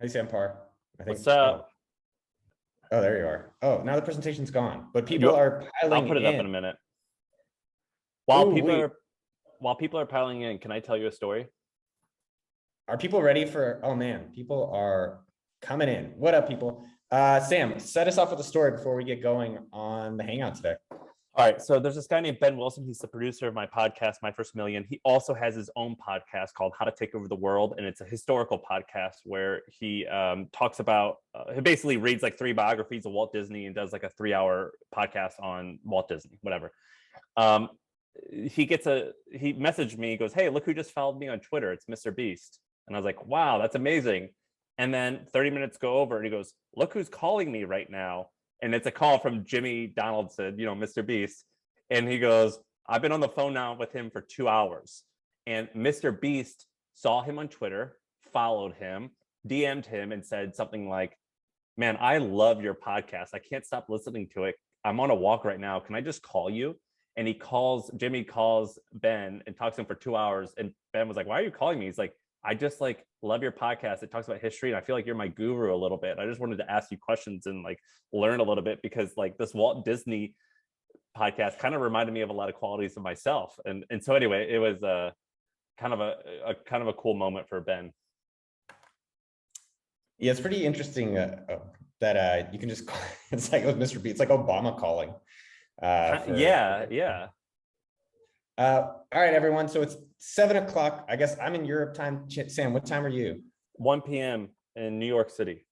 Hey, Sam Parr. I think. What's up? Oh, there you are. Oh, now the presentation's gone, but people You, are I'll piling put it up in in. a minute. While Ooh, people wait. are while people are piling in, can I tell you a story? Are people ready for? Oh man, people are coming in. What up, people? Sam, set us off with a story before we get going on the Hangout today. All right, so there's this guy named Ben Wilson. He's the producer of my podcast, My First Million. He also has his own podcast called How to Take Over the World, and it's a historical podcast where he talks about, he basically reads like 3 biographies of Walt Disney and does like a 3-hour podcast on Walt Disney, whatever. He messaged me, he goes, "Hey, look who just followed me on Twitter. It's Mr. Beast." And I was like, "Wow, that's amazing." And then 30 minutes go over and he goes, "Look who's calling me right now." And it's a call from Jimmy Donaldson, Mr. Beast. And he goes, "I've been on the phone now with him for 2 hours." And Mr. Beast saw him on Twitter, followed him, DM'd him and said something like, "Man, I love your podcast. I can't stop listening to it. I'm on a walk right now. Can I just call you?" And Jimmy calls Ben and talks to him for 2 hours. And Ben was like, "Why are you calling me?" He's like, "I just love your podcast. It talks about history. And I feel like you're my guru a little bit. I just wanted to ask you questions and learn a little bit because this Walt Disney podcast kind of reminded me of a lot of qualities of myself." And so anyway, it was kind of a cool moment for Ben. Yeah, it's pretty interesting that you can just call, it's like with Mr. B, it's like Obama calling. Yeah. All right, everyone. So it's 7:00. I guess I'm in Europe time. Sam, what time are you? 1 p.m. in New York City.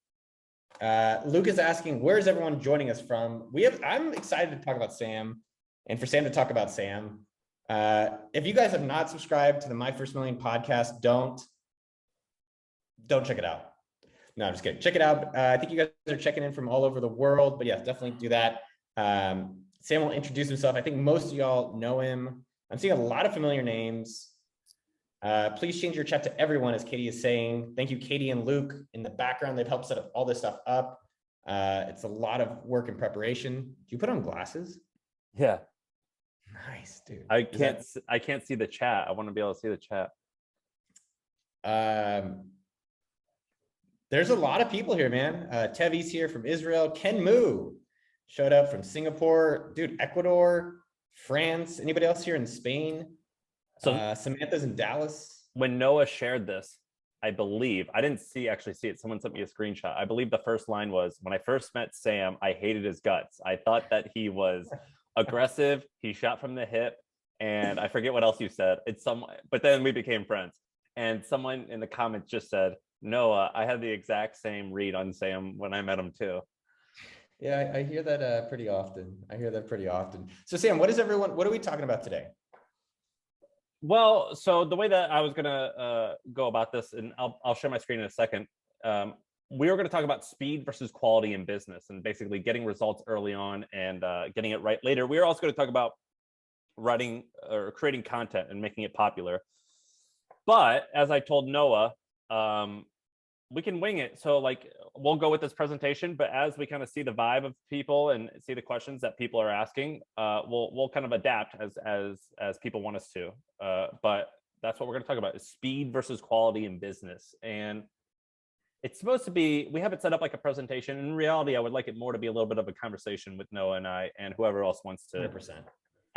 Luke is asking, where's everyone joining us from? I'm excited to talk about Sam and for Sam to talk about Sam. If you guys have not subscribed to the My First Million podcast, don't check it out. No, I'm just kidding. Check it out. I think you guys are checking in from all over the world, but yeah, definitely do that. Sam will introduce himself. I think most of y'all know him. I'm seeing a lot of familiar names. Please change your chat to everyone, as Katie is saying. Thank you, Katie and Luke in the background. They've helped set all this stuff up. It's a lot of work and preparation. Do you put on glasses? Yeah. Nice, dude. I can't see the chat. I want to be able to see the chat. There's a lot of people here, man. Tevi's here from Israel. Ken Moo showed up from Singapore. Dude, Ecuador, France. Anybody else here in Spain? So Samantha's in Dallas. When Noah shared this, I believe, I didn't actually see it. Someone sent me a screenshot. I believe the first line was, "When I first met Sam, I hated his guts. I thought that he was aggressive. He shot from the hip." And I forget what else you said. But then we became friends. And someone in the comments just said, "Noah, I had the exact same read on Sam when I met him too." Yeah, I hear that pretty often. So Sam, what are we talking about today? Well, so the way that I was gonna go about this, and I'll share my screen in a second. We were going to talk about speed versus quality in business, and basically getting results early on and getting it right later. We are also going to talk about writing or creating content and making it popular. But as I told Noah, we can wing it. So we'll go with this presentation, but as we kind of see the vibe of people and see the questions that people are asking, we'll kind of adapt as people want us to. But that's what we're going to talk about, is speed versus quality in business. And it's supposed to be, we have it set up like a presentation. In reality, I would like it more to be a little bit of a conversation with Noah and I and whoever else wants to 100%.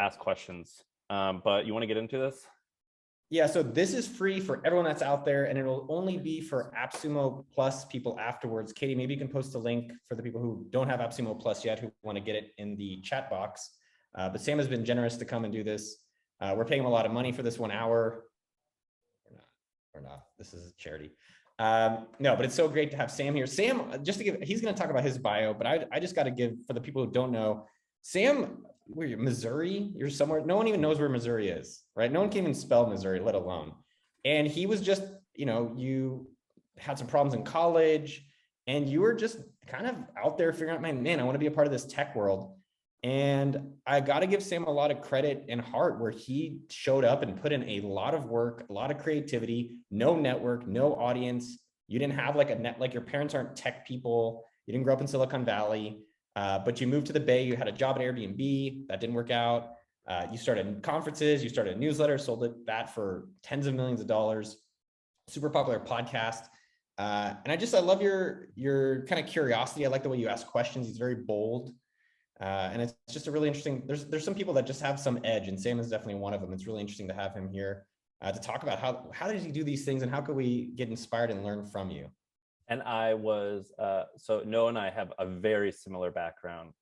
ask questions. But you want to get into this? Yeah, so this is free for everyone that's out there, and it'll only be for AppSumo Plus people afterwards. Katie, maybe you can post a link for the people who don't have AppSumo Plus yet, who want to get it in the chat box. But Sam has been generous to come and do this. We're paying him a lot of money for this 1 hour. We're not. This is a charity. No, but it's so great to have Sam here. Sam, he's going to talk about his bio, but I just got to give, for the people who don't know, Sam, where you're Missouri, you're somewhere, no one even knows where Missouri is, right? No one can even spell Missouri, let alone. And he was just, you had some problems in college and you were just kind of out there figuring out, man, I want to be a part of this tech world. And I got to give Sam a lot of credit and heart, where he showed up and put in a lot of work, a lot of creativity, no network, no audience. You didn't have like your parents aren't tech people. You didn't grow up in Silicon Valley. But you moved to the Bay, you had a job at Airbnb, that didn't work out. You started conferences, you started a newsletter, sold that for tens of millions of dollars, super popular podcast. And I love your kind of curiosity. I like the way you ask questions. He's very bold. And it's just a really interesting, there's some people that just have some edge, and Sam is definitely one of them. It's really interesting to have him here to talk about how does he do these things and how could we get inspired and learn from you? And I was, so Noah and I have a very similar background.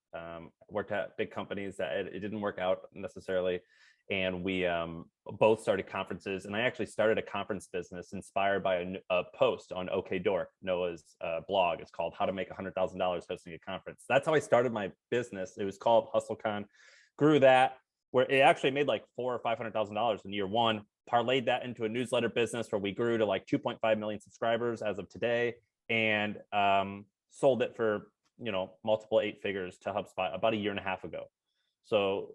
Worked at big companies that it didn't work out necessarily. And we both started conferences. And I actually started a conference business inspired by a post on OK Dork, Noah's blog. It's called How to Make $100,000 Hosting a Conference. That's how I started my business. It was called HustleCon. Grew that, where it actually made like $400,000 or $500,000 in year one. Parlayed that into a newsletter business where we grew to like 2.5 million subscribers as of today, and sold it for multiple 8 figures to HubSpot about a year and a half ago. So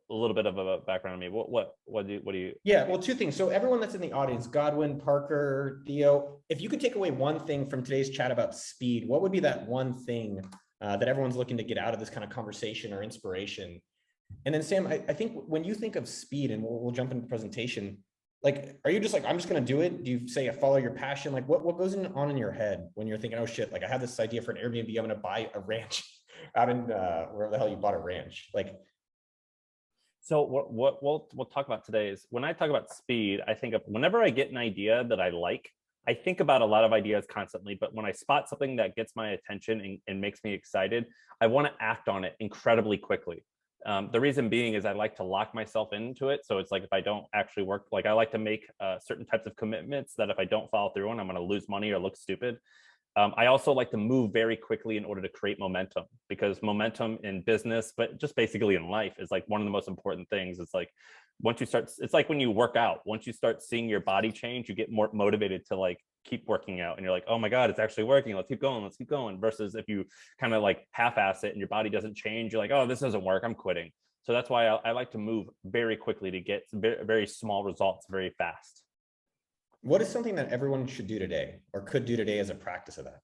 a little bit of a background on me. What do you? Yeah, well, 2 things. So everyone that's in the audience, Godwin, Parker, Theo, if you could take away one thing from today's chat about speed, what would be that one thing that everyone's looking to get out of this kind of conversation or inspiration? And then Sam, I think when you think of speed, and we'll jump into the presentation, like, are you just like, I'm just going to do it? Do you say follow your passion? Like what goes on in your head when you're thinking, oh shit, like I have this idea for an Airbnb, I'm going to buy a ranch out in wherever the hell you bought a ranch. Like, so what we'll talk about today is, when I talk about speed, I think of whenever I get an idea that I like, I think about a lot of ideas constantly, but when I spot something that gets my attention and makes me excited, I want to act on it incredibly quickly. The reason being is I like to lock myself into it. So it's like, if I don't actually work, like I like to make certain types of commitments that if I don't follow through on, I'm going to lose money or look stupid. I also like to move very quickly in order to create momentum, because momentum in business, but just basically in life, is like one of the most important things. It's like, once you start, it's like when you work out, once you start seeing your body change, you get more motivated to like keep working out, and you're like, oh my God, it's actually working. Let's keep going. Versus if you kind of like half-ass it and your body doesn't change, you're like, oh, this doesn't work, I'm quitting. So that's why I like to move very quickly to get very, very small results very fast. what is something that everyone should do today or could do today as a practice of that?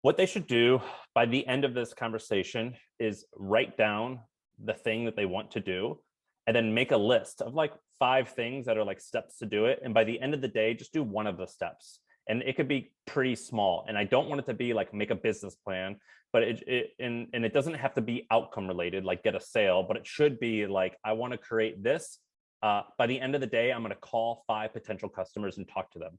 What they should do by the end of this conversation is write down the thing that they want to do, and then make a list of like 5 things that are like steps to do it. And by the end of the day, just do one of the steps. And it could be pretty small. And I don't want it to be like make a business plan, but it doesn't have to be outcome related, like get a sale, but it should be like, I want to create this. By the end of the day, I'm going to call 5 potential customers and talk to them.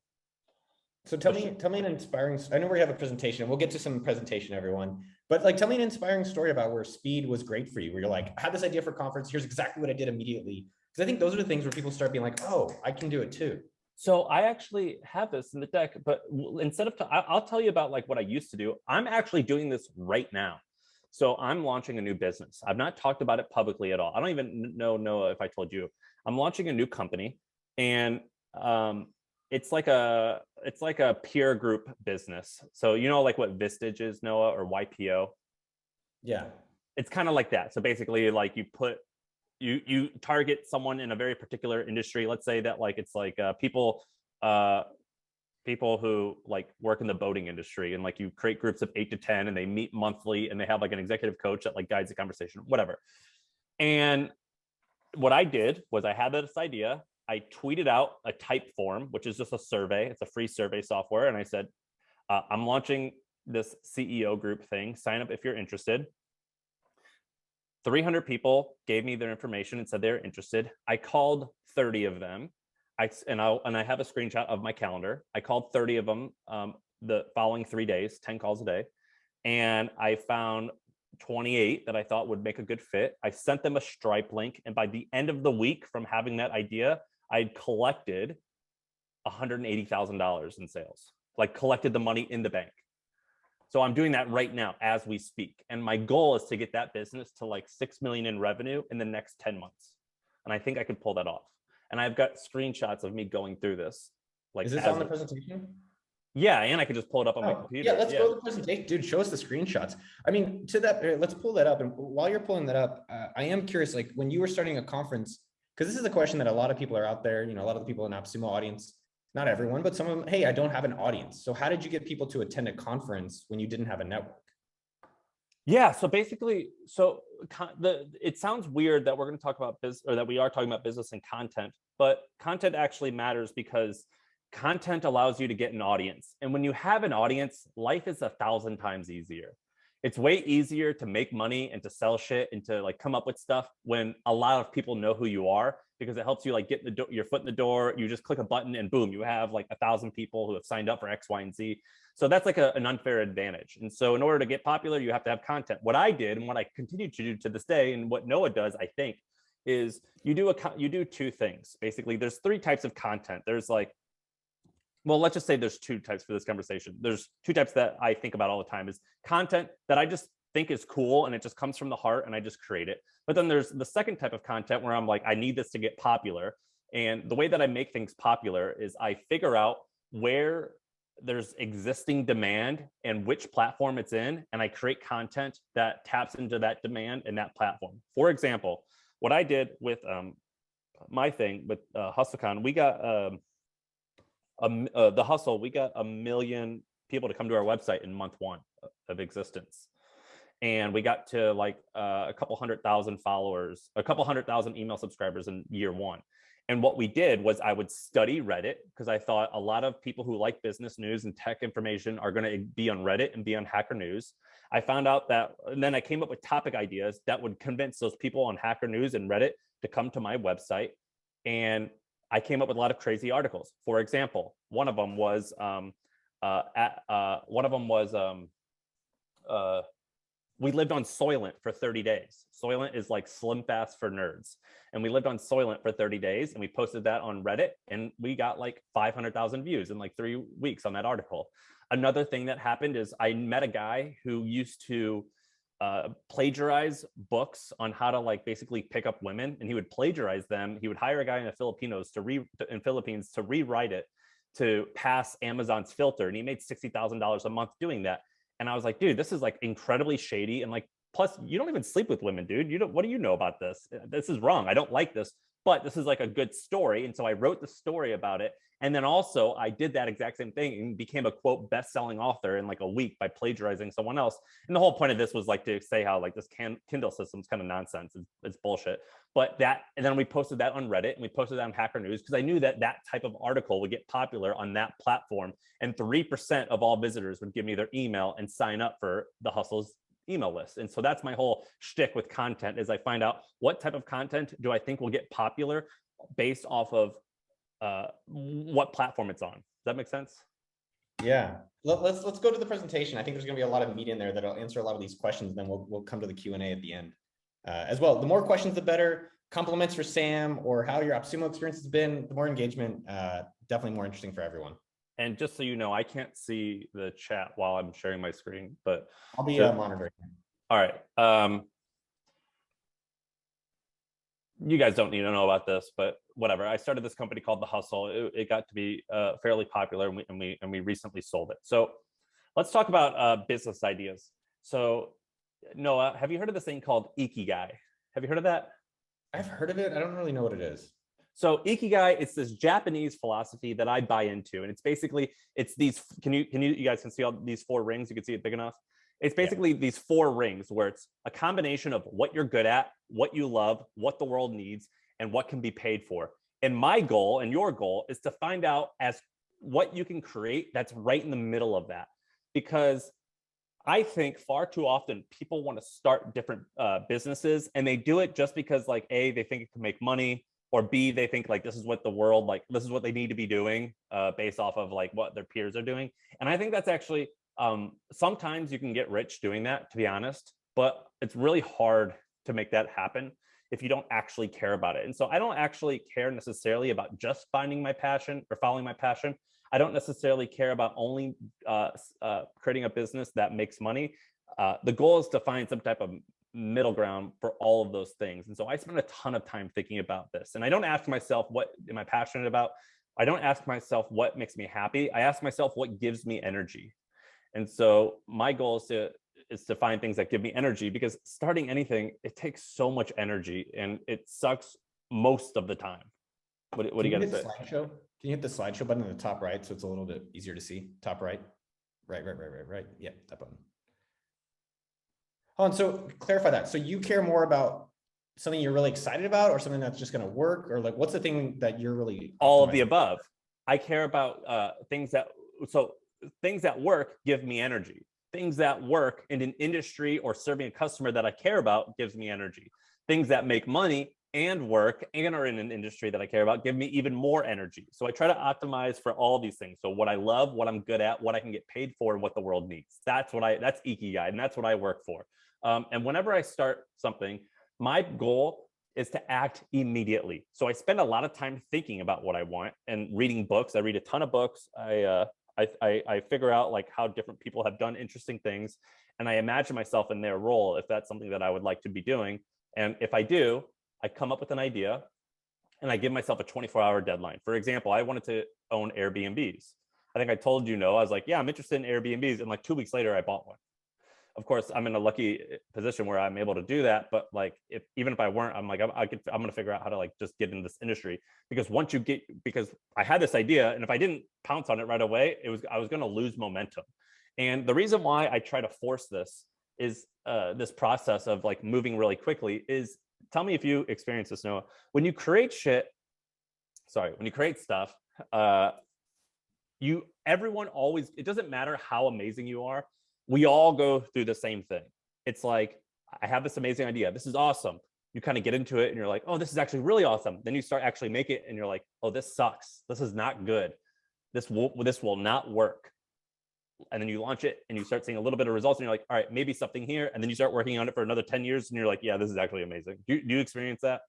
So tell me an inspiring, I know we have a presentation, we'll get to some presentation, everyone, but like, tell me an inspiring story about where speed was great for you, where you're like, I had this idea for conference, here's exactly what I did immediately. Because I think those are the things where people start being like, oh, I can do it too. So I actually have this in the deck, but instead of, I'll tell you about like what I used to do. I'm actually doing this right now. So I'm launching a new business. I've not talked about it publicly at all. I don't even know, Noah, if I told you. I'm launching a new company, and it's like a peer group business. So like what Vistage is, Noah, or YPO? Yeah. It's kind of like that. So basically, like you target someone in a very particular industry. Let's say that like it's like people who like work in the boating industry, and like you create groups of 8 to 10, and they meet monthly, and they have like an executive coach that like guides the conversation, whatever. And what I did was, I had this idea. I tweeted out a type form, which is just a survey. It's a free survey software. And I said, I'm launching this CEO group thing. Sign up if you're interested. 300 people gave me their information and said they're interested. I called 30 of them. I have a screenshot of my calendar. I called 30 of them the following 3 days, 10 calls a day. And I found 28 that I thought would make a good fit. I sent them a Stripe link. And by the end of the week from having that idea, I'd collected $180,000 in sales, like collected the money in the bank. So I'm doing that right now as we speak. And my goal is to get that business to like 6 million in revenue in the next 10 months. And I think I can pull that off. And I've got screenshots of me going through this. Like, is this on the presentation? Yeah, and I can just pull it up on my computer. Yeah, let's go to the presentation. Dude, show us the screenshots. I mean, to that, let's pull that up. And while you're pulling that up, I am curious, like when you were starting a conference, because this is a question that a lot of people are out there, a lot of the people in AppSumo audience, not everyone, but some of them, hey, I don't have an audience. So how did you get people to attend a conference when you didn't have a network? Yeah, so basically, it sounds weird that we're going to talk about business, or that we are talking about business and content, but content actually matters, because content allows you to get an audience. And when you have an audience, life is 1,000 times easier. It's way easier to make money and to sell shit and to like come up with stuff when a lot of people know who you are, because it helps you like get your foot in the door. You just click a button and boom, you have like 1,000 people who have signed up for X, Y, and Z. So that's like an unfair advantage. And so in order to get popular, you have to have content. What I did and what I continue to do to this day, and what Noah does, I think, is you do two things. Basically, there's three types of content. There's like, well, let's just say there's two types for this conversation. There's two types that I think about all the time: is content that I just think is cool and it just comes from the heart and I just create it. But then there's the second type of content where I'm like, I need this to get popular. And the way that I make things popular is I figure out where there's existing demand and which platform it's in, and I create content that taps into that demand and that platform. For example, what I did with my thing with HustleCon, we got the hustle, we got 1 million people to come to our website in month 1 of existence. And we got to like a couple 100,000 followers, a couple 100,000 email subscribers in year 1. And what we did was I would study Reddit, because I thought a lot of people who like business news and tech information are going to be on Reddit and be on Hacker News. I found out that, and then I came up with topic ideas that would convince those people on Hacker News and Reddit to come to my website. And I came up with a lot of crazy articles. For example, one of them was we lived on Soylent for 30 days. Soylent is like Slim Fast for nerds. And we lived on Soylent for 30 days and we posted that on Reddit and we got like 500,000 views in like 3 weeks on that article. Another thing that happened is I met a guy who used to plagiarize books on how to like basically pick up women, and he would plagiarize them. He would hire a guy in the Philippines to rewrite it to pass Amazon's filter, and he made $60,000 a month doing that. And I was like, dude, this is like incredibly shady, and like, plus you don't even sleep with women, dude. What do you know about this? This is wrong. I don't like this, but this is like a good story. And so I wrote the story about it. And then also I did that exact same thing and became a quote best-selling author in like a week by plagiarizing someone else. And the whole point of this was like to say how like this Kindle system is kind of nonsense. It's bullshit. But that, and then we posted that on Reddit and we posted that on Hacker News, because I knew that that type of article would get popular on that platform. And 3% of all visitors would give me their email and sign up for the Hustle's email list. And so that's my whole shtick with content, is I find out what type of content do I think will get popular based off of what platform it's on. Does that make sense? Yeah. Let's go to the presentation. I think there's going to be a lot of meat in there that'll answer a lot of these questions. And then we'll come to the Q&A at the end as well. The more questions, the better. Compliments for Sam or how your AppSumo experience has been. The more engagement, definitely more interesting for everyone. And just so you know, I can't see the chat while I'm sharing my screen, but I'll be monitoring. All right. You guys don't need to know about this, but whatever. I started this company called The Hustle. It got to be fairly popular, and we recently sold it. So let's talk about business ideas. So Noah, have you heard of this thing called Ikigai? Have you heard of that? I've heard of it. I don't really know what it is. So Ikigai, it's this Japanese philosophy that I buy into, and it's basically, it's these. You guys can see all these 4 rings? You can see it big enough. It's basically these 4 rings where it's a combination of what you're good at, what you love, what the world needs, and what can be paid for. And my goal and your goal is to find out as what you can create that's right in the middle of that. Because I think far too often people want to start different businesses, and they do it just because like A, they think it can make money, or B, they think like this is what the world, like this is what they need to be doing based off of like what their peers are doing. And I think that's actually, sometimes you can get rich doing that, to be honest, but it's really hard to make that happen if you don't actually care about it. And so I don't actually care necessarily about just finding my passion or following my passion. I don't necessarily care about only creating a business that makes money. The goal is to find some type of middle ground for all of those things. And so I spend a ton of time thinking about this. And I don't ask myself, what am I passionate about? I don't ask myself what makes me happy. I ask myself what gives me energy. And so my goal is to find things that give me energy, because starting anything, it takes so much energy and it sucks most of the time. What do you got to say? Slideshow? Can you hit the slideshow button in the top right so it's a little bit easier to see? Top right. Right. Yeah, that button. Oh, and so clarify that. So you care more about something you're really excited about, or something that's just going to work, or like what's the thing that you're really all of the above? I care about things that work give me energy. Things that work in an industry or serving a customer that I care about gives me energy. Things that make money and work and are in an industry that I care about give me even more energy. So I try to optimize for all these things. So what I love, what I'm good at, what I can get paid for, and what the world needs. That's Ikigai, and that's what I work for. And whenever I start something, my goal is to act immediately. So I spend a lot of time thinking about what I want and reading books. I read a ton of books. I figure out like how different people have done interesting things, and I imagine myself in their role if that's something that I would like to be doing. And if I do, I come up with an idea and I give myself a 24-hour deadline. For example, I wanted to own Airbnbs. I think I told you, no, I was like, yeah, I'm interested in Airbnbs. And like 2 weeks later, I bought one. Of course, I'm in a lucky position where I'm able to do that. But like, even if I weren't, I'm like, I'm going to figure out how to like just get into this industry, because because I had this idea, and if I didn't pounce on it right away, I was going to lose momentum. And the reason why I try to force this is this process of like moving really quickly is, tell me if you experience this, Noah. When you create stuff, everyone always, it doesn't matter how amazing you are, we all go through the same thing. It's like, I have this amazing idea. This is awesome. You kind of get into it and you're like, oh, this is actually really awesome. Then you start actually make it and you're like, oh, this sucks. This is not good. This will not work. And then you launch it and you start seeing a little bit of results and you're like, all right, maybe something here. And then you start working on it for another 10 years and you're like, yeah, this is actually amazing. Do you experience that?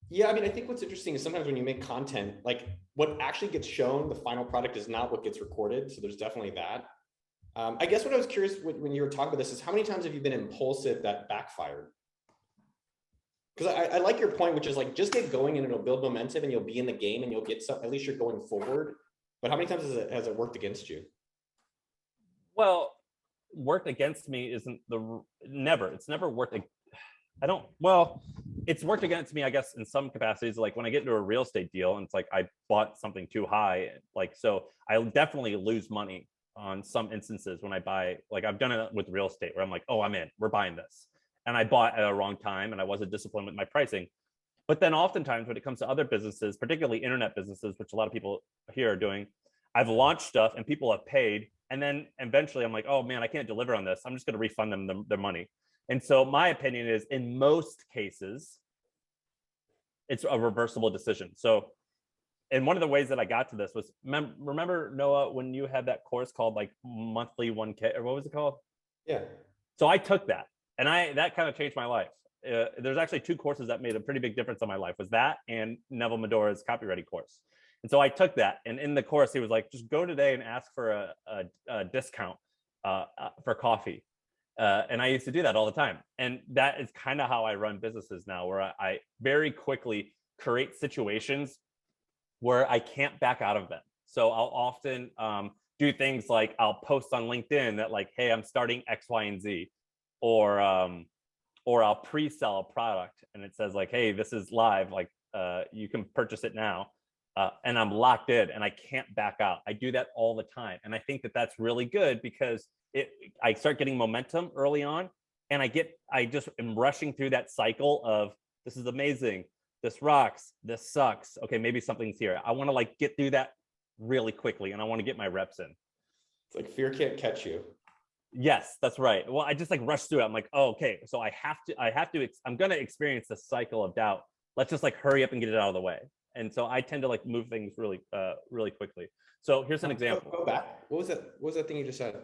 Yeah, I mean, I think what's interesting is sometimes when you make content, like what actually gets shown, the final product is not what gets recorded. So there's definitely that. I guess what I was curious when you were talking about this is how many times have you been impulsive that backfired? Because I like your point, which is like, just get going and it'll build momentum and you'll be in the game and you'll get some, at least you're going forward. But how many times has it worked against you? Well, worked against me isn't never. It's never worked. It's worked against me, I guess, in some capacities. Like when I get into a real estate deal and it's like I bought something too high, like, so I'll definitely lose money on some instances when I buy, like I've done it with real estate where I'm like, oh, we're buying this. And I bought at a wrong time and I wasn't disciplined with my pricing. But then oftentimes when it comes to other businesses, particularly internet businesses, which a lot of people here are doing, I've launched stuff and people have paid. And then eventually I'm like, oh man, I can't deliver on this. I'm just going to refund them their money. And so my opinion is, in most cases, it's a reversible decision. So, and one of the ways that I got to this was, remember, Noah, when you had that course called like monthly 1K, or what was it called? Yeah. So I took that, and that kind of changed my life. There's actually 2 courses that made a pretty big difference in my life, was that and Neville Medora's copywriting course. And so I took that, and in the course, he was like, just go today and ask for a discount for coffee. And I used to do that all the time. And that is kind of how I run businesses now, where I very quickly create situations where I can't back out of them. So I'll often do things like I'll post on LinkedIn that like, hey, I'm starting X, Y, and Z, or I'll pre-sell a product and it says like, hey, this is live, like you can purchase it now. And I'm locked in and I can't back out. I do that all the time. And I think that that's really good because I start getting momentum early on, and I just am rushing through that cycle of, this is amazing, this rocks, this sucks. Okay, maybe something's here. I want to like get through that really quickly, and I want to get my reps in. It's like fear can't catch you. Yes, that's right. Well, I just like rush through it. I'm like, oh, okay, so I'm going to experience this cycle of doubt. Let's just like hurry up and get it out of the way. And so I tend to like move things really, really quickly. So here's an example. Go back. What was that thing you just said?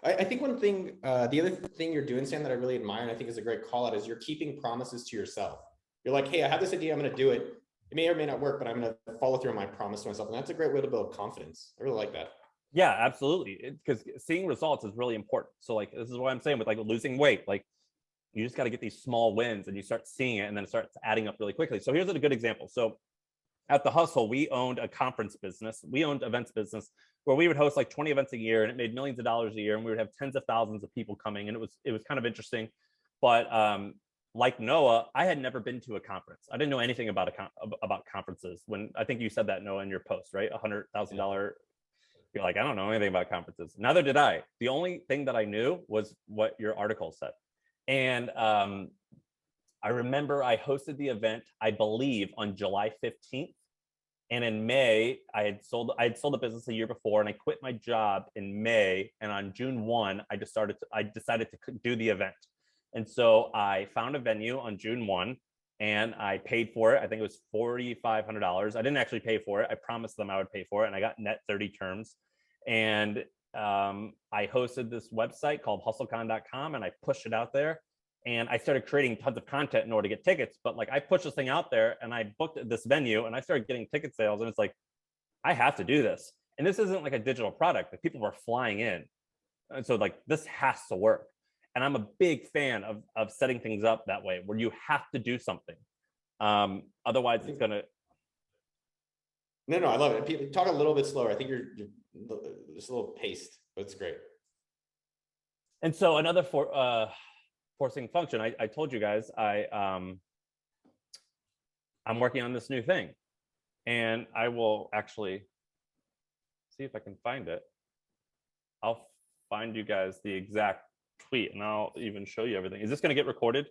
I think one thing, the other thing you're doing, Sam, that I really admire and I think is a great call out, is you're keeping promises to yourself. You're like, hey, I have this idea, I'm going to do it. It may or may not work, but I'm going to follow through on my promise to myself. And that's a great way to build confidence. I really like that. Yeah, absolutely. Because seeing results is really important. So like, this is what I'm saying with like losing weight. Like, you just got to get these small wins and you start seeing it, and then it starts adding up really quickly. So here's a good example. So at The Hustle, we owned a conference business. We owned events business where we would host like 20 events a year, and it made millions of dollars a year. And we would have tens of thousands of people coming. And it was kind of interesting. But like Noah, I had never been to a conference. I didn't know anything about conferences. When I think you said that, Noah, in your post, right? $100,000. You're like, I don't know anything about conferences. Neither did I. The only thing that I knew was what your article said. And I remember I hosted the event, I believe, on July 15th. And in May, I had sold the business a year before, and I quit my job in May. And on June 1, I decided to do the event. And so I found a venue on June 1, and I paid for it. I think it was $4,500. I didn't actually pay for it. I promised them I would pay for it, and I got net 30 terms. And I hosted this website called hustlecon.com, and I pushed it out there. And I started creating tons of content in order to get tickets. But like, I pushed this thing out there, and I booked this venue, and I started getting ticket sales. And it's like, I have to do this. And this isn't like a digital product, but people were flying in. And so like, this has to work. And I'm a big fan of setting things up that way, where you have to do something. Otherwise it's gonna. No, I love it. People talk a little bit slower. I think you're just a little paced, but it's great. And so another forcing function, I told you guys, I'm working on this new thing, and I will actually see if I can find it. I'll find you guys the exact tweet, and I'll even show you everything. Is this going to get recorded?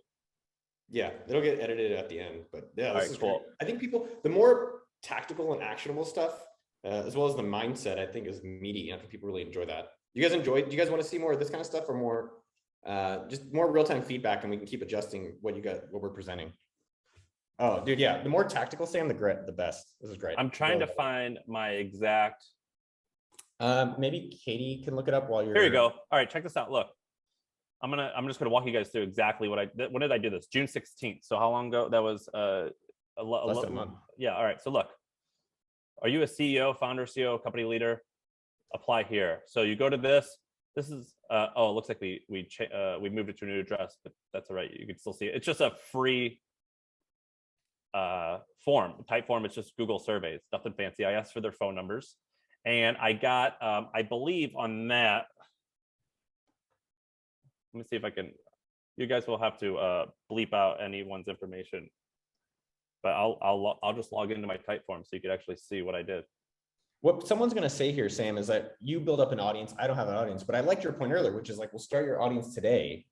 Yeah, it'll get edited at the end, but yeah, this is cool. Great. I think people, the more tactical and actionable stuff, as well as the mindset, I think is meaty. I think people really enjoy that. Do you guys want to see more of this kind of stuff, or more just more real-time feedback, and we can keep adjusting what we're presenting? Oh, dude, yeah, the more tactical, Sam, the best. This is great. I'm trying to find my exact. Maybe Katie can look it up while you're. Here you go. All right, check this out. Look, I'm just gonna walk you guys through exactly when did I do this? June 16th. So how long ago? That was less than a month. Yeah. All right. So look, are you a CEO, founder, CEO, company leader? Apply here. So you go to this. This is it looks like we moved it to a new address, but that's all right. You can still see it. It's just a free type form. It's just Google surveys, nothing fancy. I asked for their phone numbers, and I got I believe on that. Let me see if I can. You guys will have to bleep out anyone's information, but I'll just log into my type form so you could actually see what I did. What someone's going to say here, Sam, is that you build up an audience. I don't have an audience, but I liked your point earlier, which is like, we'll start your audience today.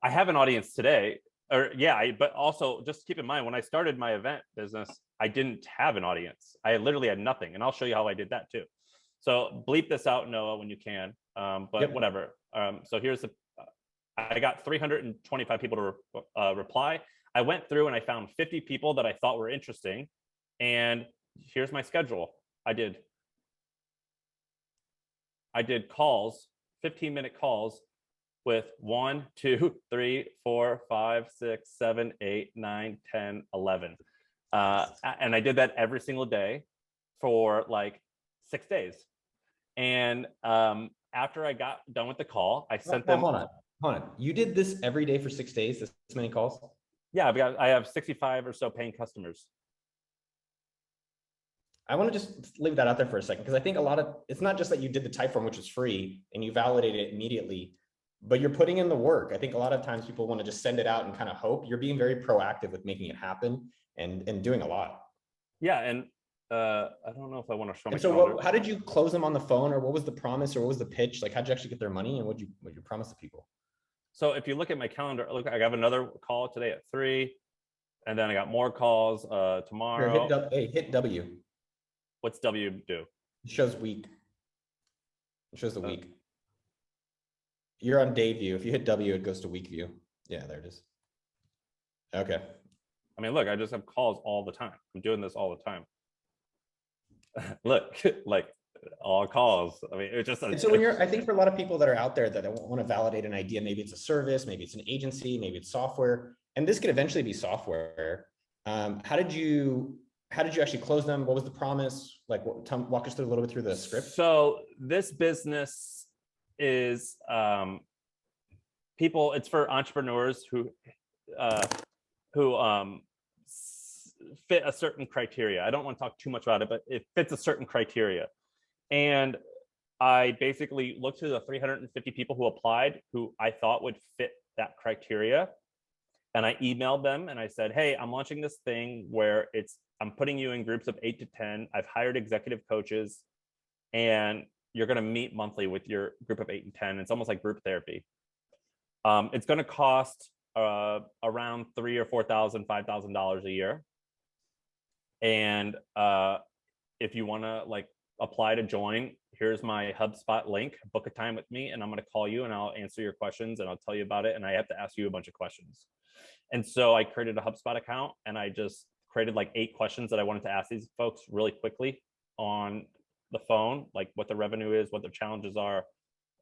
I have an audience today, but also just keep in mind, when I started my event business, I didn't have an audience. I literally had nothing, and I'll show you how I did that too. So bleep this out, Noah, when you can. But yep. Whatever. So here's I got 325 people to reply. I went through and I found 50 people that I thought were interesting, and here's my schedule. I did calls, 15-minute calls with 1, 2, 3, 4, 5, 6, 7, 8, 9, 10, 11. And I did that every single day for like 6 days. And after I got done with the call, I sent them. Hold on. You did this every day for 6 days, this many calls? Yeah, I have 65 or so paying customers. I want to just leave that out there for a second, because I think it's not just that you did the type form, which is free, and you validated it immediately, but you're putting in the work. I think a lot of times people want to just send it out and kind of hope. You're being very proactive with making it happen and doing a lot. Yeah, and I don't know if I want to show my. So how did you close them on the phone, or what was the promise, or what was the pitch? Like, how'd you actually get their money, and what you promise the people? So if you look at my calendar, look, I have another call today at 3, and then I got more calls tomorrow. Here, hit W. What's W do? It shows week. It shows the week. You're on day view. If you hit W, it goes to week view. Yeah, there it is. Okay. I mean, look, I just have calls all the time. I'm doing this all the time. Look, like all calls. I mean, it's just. And so I think for a lot of people that are out there that want to validate an idea, maybe it's a service, maybe it's an agency, maybe it's software, and this could eventually be software. How did you actually close them? What was the promise? Like, walk us through a little bit through the script. So this business is it's for entrepreneurs who fit a certain criteria. I don't want to talk too much about it, but it fits a certain criteria. And I basically looked to the 350 people who applied who I thought would fit that criteria. And I emailed them and I said, hey, I'm launching this thing where I'm putting you in groups of 8 to 10. I've hired executive coaches, and you're going to meet monthly with your group of 8 and 10. It's almost like group therapy. It's going to cost around $3,000 or $4,000, $5,000 a year. And if you want to like apply to join, here's my HubSpot link, book a time with me, and I'm going to call you and I'll answer your questions and I'll tell you about it. And I have to ask you a bunch of questions. And so I created a HubSpot account and I just created like 8 questions that I wanted to ask these folks really quickly on the phone, like what the revenue is, what their challenges are,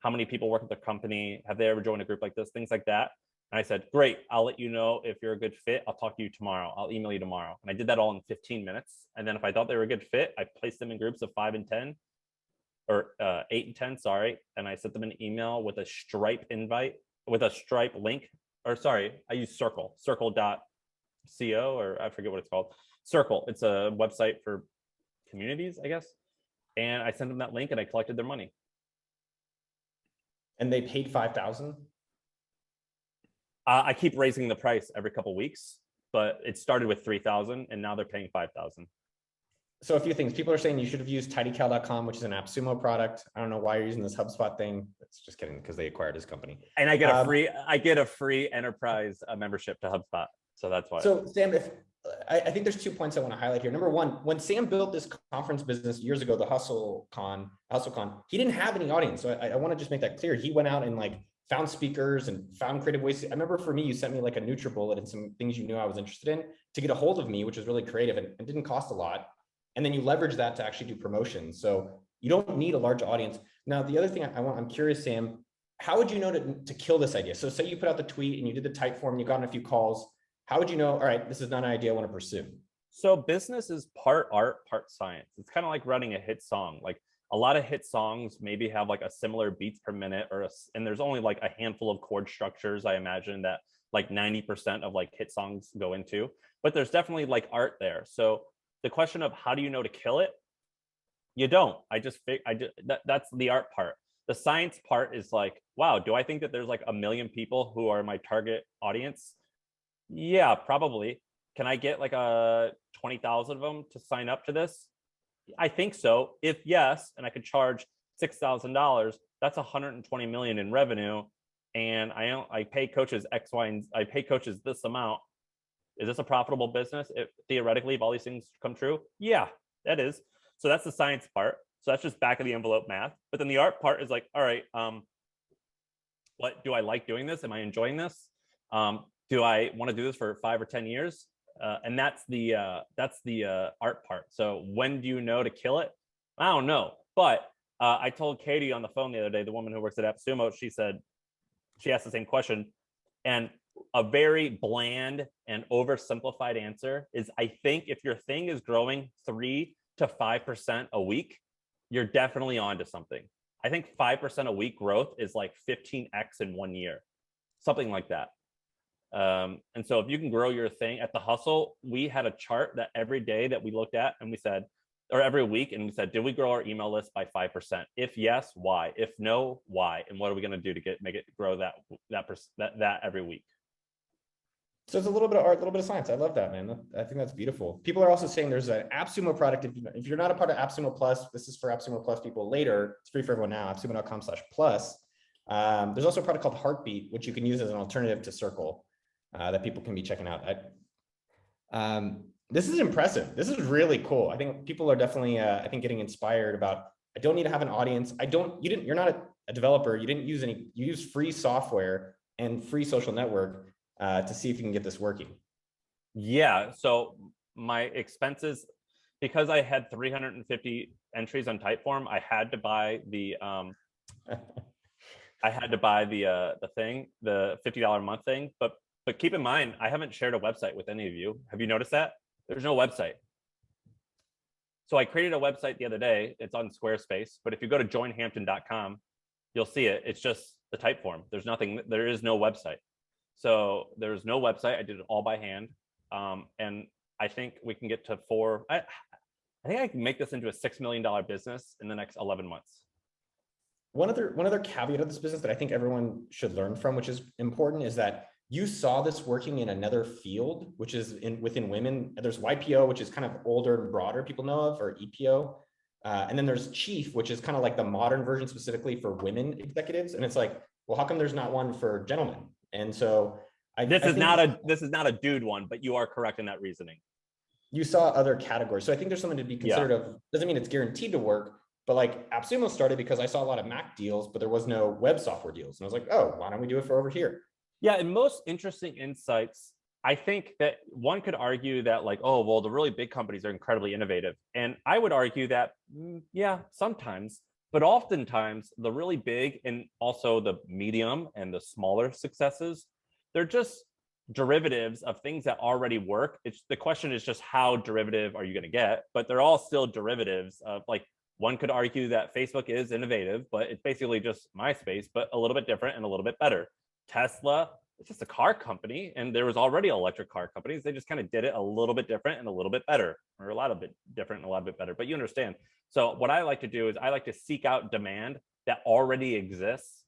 how many people work at the company, have they ever joined a group like this, things like that. And I said, great, I'll let you know if you're a good fit. I'll talk to you tomorrow. I'll email you tomorrow. And I did that all in 15 minutes. And then if I thought they were a good fit, I placed them in groups of 5 and 10 or 8 and 10, sorry. And I sent them an email with a Stripe invite, with a Stripe link, or sorry, I use Circle, circle.co, or I forget what it's called. Circle, it's a website for communities, I guess. And I sent them that link and I collected their money. And they paid 5,000? I keep raising the price every couple of weeks, but it started with 3,000 and now they're paying 5,000. So a few things. People are saying you should have used tidycal.com, which is an AppSumo product. I don't know why you're using this HubSpot thing. It's just kidding, because they acquired his company. And I get a free enterprise membership to HubSpot. So that's why. So Sam, I think there's 2 points I want to highlight here. Number one, when Sam built this conference business years ago, the HustleCon, he didn't have any audience. So I want to just make that clear. He went out and like found speakers and found creative ways. I remember for me, you sent me like a NutriBullet and some things you knew I was interested in to get a hold of me, which was really creative and didn't cost a lot. And then you leverage that to actually do promotions. So you don't need a large audience. Now, the other thing I'm curious, Sam, how would you know to kill this idea? So say you put out the tweet and you did the type form and you got in a few calls. How would you know, all right, this is not an idea I want to pursue? So business is part art, part science. It's kind of like running a hit song. Like a lot of hit songs maybe have like a similar beats per minute and there's only like a handful of chord structures, I imagine, that like 90% of like hit songs go into, but there's definitely like art there. So the question of how do you know to kill it? You don't. That's the art part. The science part is like, wow, do I think that there's like 1 million people who are my target audience? Yeah, probably. Can I get like 20,000 of them to sign up to this? I think so. If yes, and I could charge $6,000, that's 120 million in revenue. And I pay coaches X, Y, and I pay coaches this amount. Is this a profitable business? Theoretically, if all these things come true, yeah, that is. So that's the science part. So that's just back of the envelope math. But then the art part is like, all right, what do I like doing this? Am I enjoying this? Do I want to do this for 5 or 10 years? And that's the art part. So when do you know to kill it? I don't know. But I told Katie on the phone the other day, the woman who works at AppSumo, she asked the same question. And a very bland and oversimplified answer is, I think if your thing is growing 3 to 5% a week, you're definitely onto something. I think 5% a week growth is like 15x in 1 year, something like that. And so if you can grow your thing at the Hustle, we had a chart that every day that we looked at and we said, or every week, and we said, did we grow our email list by 5%? If yes, why? If no, why? And what are we going to do to make it grow that every week? So it's a little bit of art, a little bit of science. I love that, man. I think that's beautiful. People are also saying there's an AppSumo product. If you're not a part of AppSumo Plus, this is for AppSumo Plus people later. It's free for everyone now, appsumo.com/plus. There's also a product called Heartbeat, which you can use as an alternative to Circle that people can be checking out. This is impressive. This is really cool. I think people are definitely, getting inspired about, I don't need to have an audience. You're not a developer. You use free software and free social network to see if you can get this working. Yeah. So my expenses, because I had 350 entries on Typeform, I had to buy the thing, the $50 a month thing. But keep in mind, I haven't shared a website with any of you. Have you noticed that? There's no website. So I created a website the other day. It's on Squarespace. But if you go to joinhampton.com, you'll see it. It's just the Typeform. There is no website. So there's no website. I did it all by hand. And I think we can get to I think I can make this into a $6 million business in the next 11 months. One other caveat of this business that I think everyone should learn from, which is important, is that you saw this working in another field, which is within women. There's YPO, which is kind of older and broader, people know of, or EPO. And then there's Chief, which is kind of like the modern version specifically for women executives. And it's like, well, how come there's not one for gentlemen? And so this is not a dude one, but you are correct in that reasoning. you saw other categories. So I think there's something to be considered of. Doesn't mean it's guaranteed to work, but like AppSumo started because I saw a lot of Mac deals, but there was no web software deals. And I was like, oh, why don't we do it for over here? Yeah, and most interesting insights, I think that one could argue that like, oh, well, the really big companies are incredibly innovative. And I would argue that, yeah, sometimes, but oftentimes the really big and also the medium and the smaller successes, they're just derivatives of things that already work. It's the question is just how derivative are you going to get, but they're all still derivatives of like, one could argue that Facebook is innovative, but it's basically just MySpace, but a little bit different and a little bit better. Tesla, it's just a car company, and there was already electric car companies. They just kind of did it a little bit different and a little bit better, or a lot of bit different and a lot bit better. But you understand. So what I like to do is I like to seek out demand that already exists,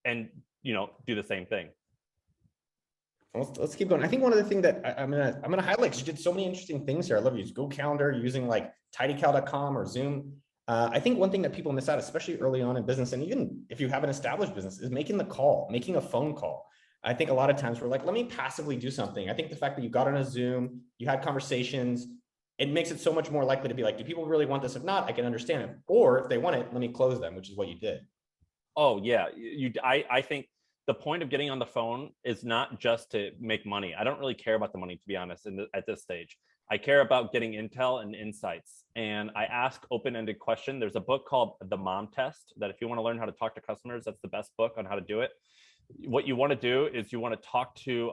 and do the same thing. Let's keep going. I think one of the things that I'm gonna highlight, because you did so many interesting things here. I love you. Google Calendar, using like tidycal.com or Zoom. I think one thing that people miss out, especially early on in business, and even if you have an established business, is making the call, making a phone call. I think a lot of times we're like, let me passively do something. I think the fact that you got on a Zoom, you had conversations, it makes it so much more likely to be like, do people really want this? If not, I can understand it. Or if they want it, let me close them, which is what you did. Oh yeah, I think the point of getting on the phone is not just to make money. I don't really care about the money, to be honest, at this stage. I care about getting intel and insights. And I ask open-ended questions. There's a book called The Mom Test that if you want to learn how to talk to customers, that's the best book on how to do it. What you want to do is you want to talk to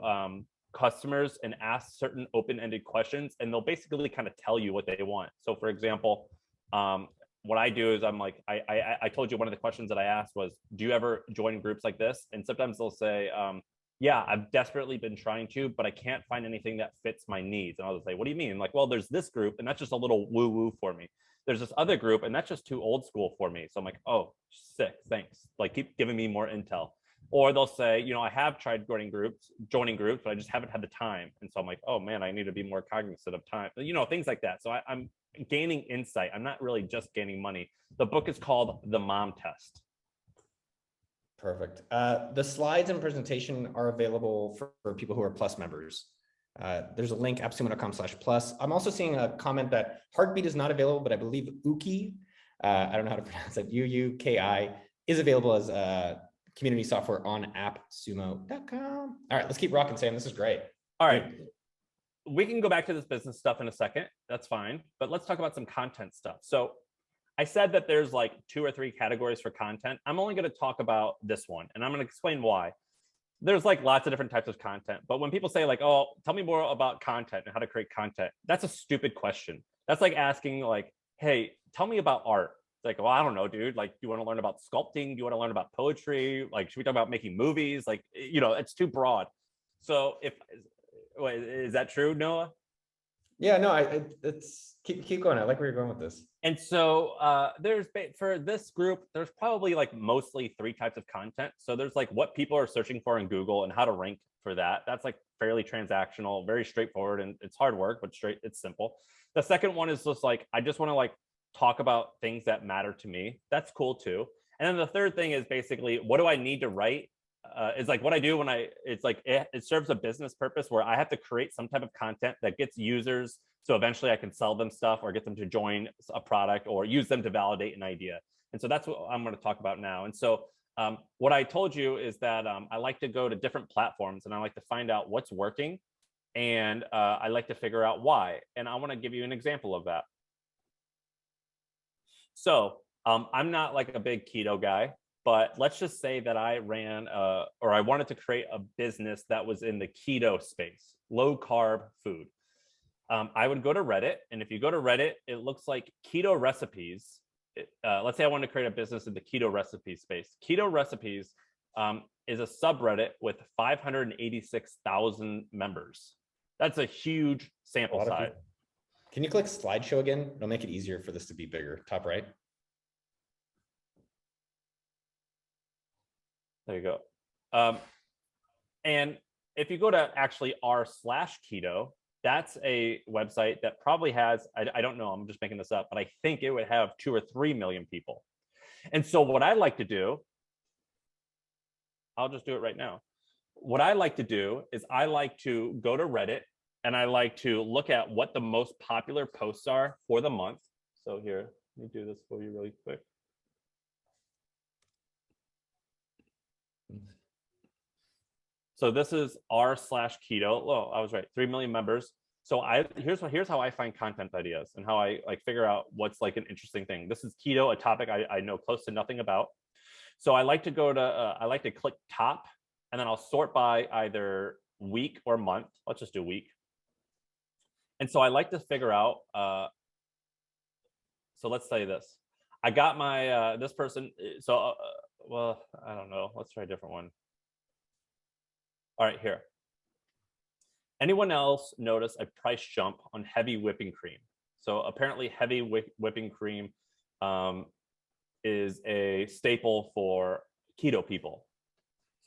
customers and ask certain open-ended questions, and they'll basically kind of tell you what they want. So for example, what I do is I'm like, I told you one of the questions that I asked was, do you ever join groups like this? And sometimes they'll say, yeah, I've desperately been trying to, but I can't find anything that fits my needs. And I'll say, what do you mean? Like, well, there's this group and that's just a little woo woo for me. There's this other group and that's just too old school for me. So I'm like, oh, sick, thanks. Like, keep giving me more intel. Or they'll say, I have tried joining groups, but I just haven't had the time. And so I'm like, oh man, I need to be more cognizant of time. Things like that. So I'm gaining insight. I'm not really just gaining money. The book is called The Mom Test. Perfect. The slides and presentation are available for people who are Plus members. There's a link, appsumo.com/plus. I'm also seeing a comment that Heartbeat is not available, but I believe Uki, I don't know how to pronounce it, UUKI, is available as community software on appsumo.com. All right, let's keep rocking, Sam. This is great. All right. We can go back to this business stuff in a second. That's fine. But let's talk about some content stuff. So I said that there's like 2 or 3 categories for content. I'm only going to talk about this one, and I'm going to explain why. There's like lots of different types of content. But when people say like, oh, tell me more about content and how to create content, that's a stupid question. That's like asking like, hey, tell me about art. It's like, well, I don't know, dude. Like, do you want to learn about sculpting? Do you want to learn about poetry? Like, should we talk about making movies? Like, it's too broad. So is that true, Noah? Yeah, no, it's keep going. I like where you're going with this. And so for this group, there's probably like mostly 3 types of content. So there's like what people are searching for in Google and how to rank for that. That's like fairly transactional, very straightforward, and it's hard work, but it's simple. The second one is just like, I just want to like talk about things that matter to me. That's cool too. And then the third thing is basically, what do I need to write? It's like what I do when it's like it serves a business purpose where I have to create some type of content that gets users, so eventually I can sell them stuff or get them to join a product or use them to validate an idea. And so that's what I'm going to talk about now. And so what I told you is that I like to go to different platforms and I like to find out what's working, and I like to figure out why. And I want to give you an example of that. So I'm not like a big keto guy. But let's just say that I ran or I wanted to create a business that was in the keto space, low carb food. I would go to Reddit. And if you go to Reddit, it looks like keto recipes. Let's say I want to create a business in the keto recipe space. Keto recipes is a subreddit with 586,000 members. That's a huge sample size. Can you click slideshow again? It'll make it easier for this to be bigger. Top right. There you go. And if you go to actually r/keto, that's a website that probably has, I don't know, I'm just making this up, but I think it would have 2 or 3 million people. And so what I like to do, I'll just do it right now. What I like to do is I like to go to Reddit and I like to look at what the most popular posts are for the month. So here, let me do this for you really quick. So this is r/keto. Oh, I was right. 3 million members. So here's how I find content ideas and how I like figure out what's like an interesting thing. This is keto, a topic I know close to nothing about. So I like to go to I like to click top, and then I'll sort by either week or month. Let's just do week. And so I like to figure out. So let's say this. I got my this person. So well, I don't know. Let's try a different one. All right, here. Anyone else notice a price jump on heavy whipping cream? So apparently heavy whipping cream is a staple for keto people.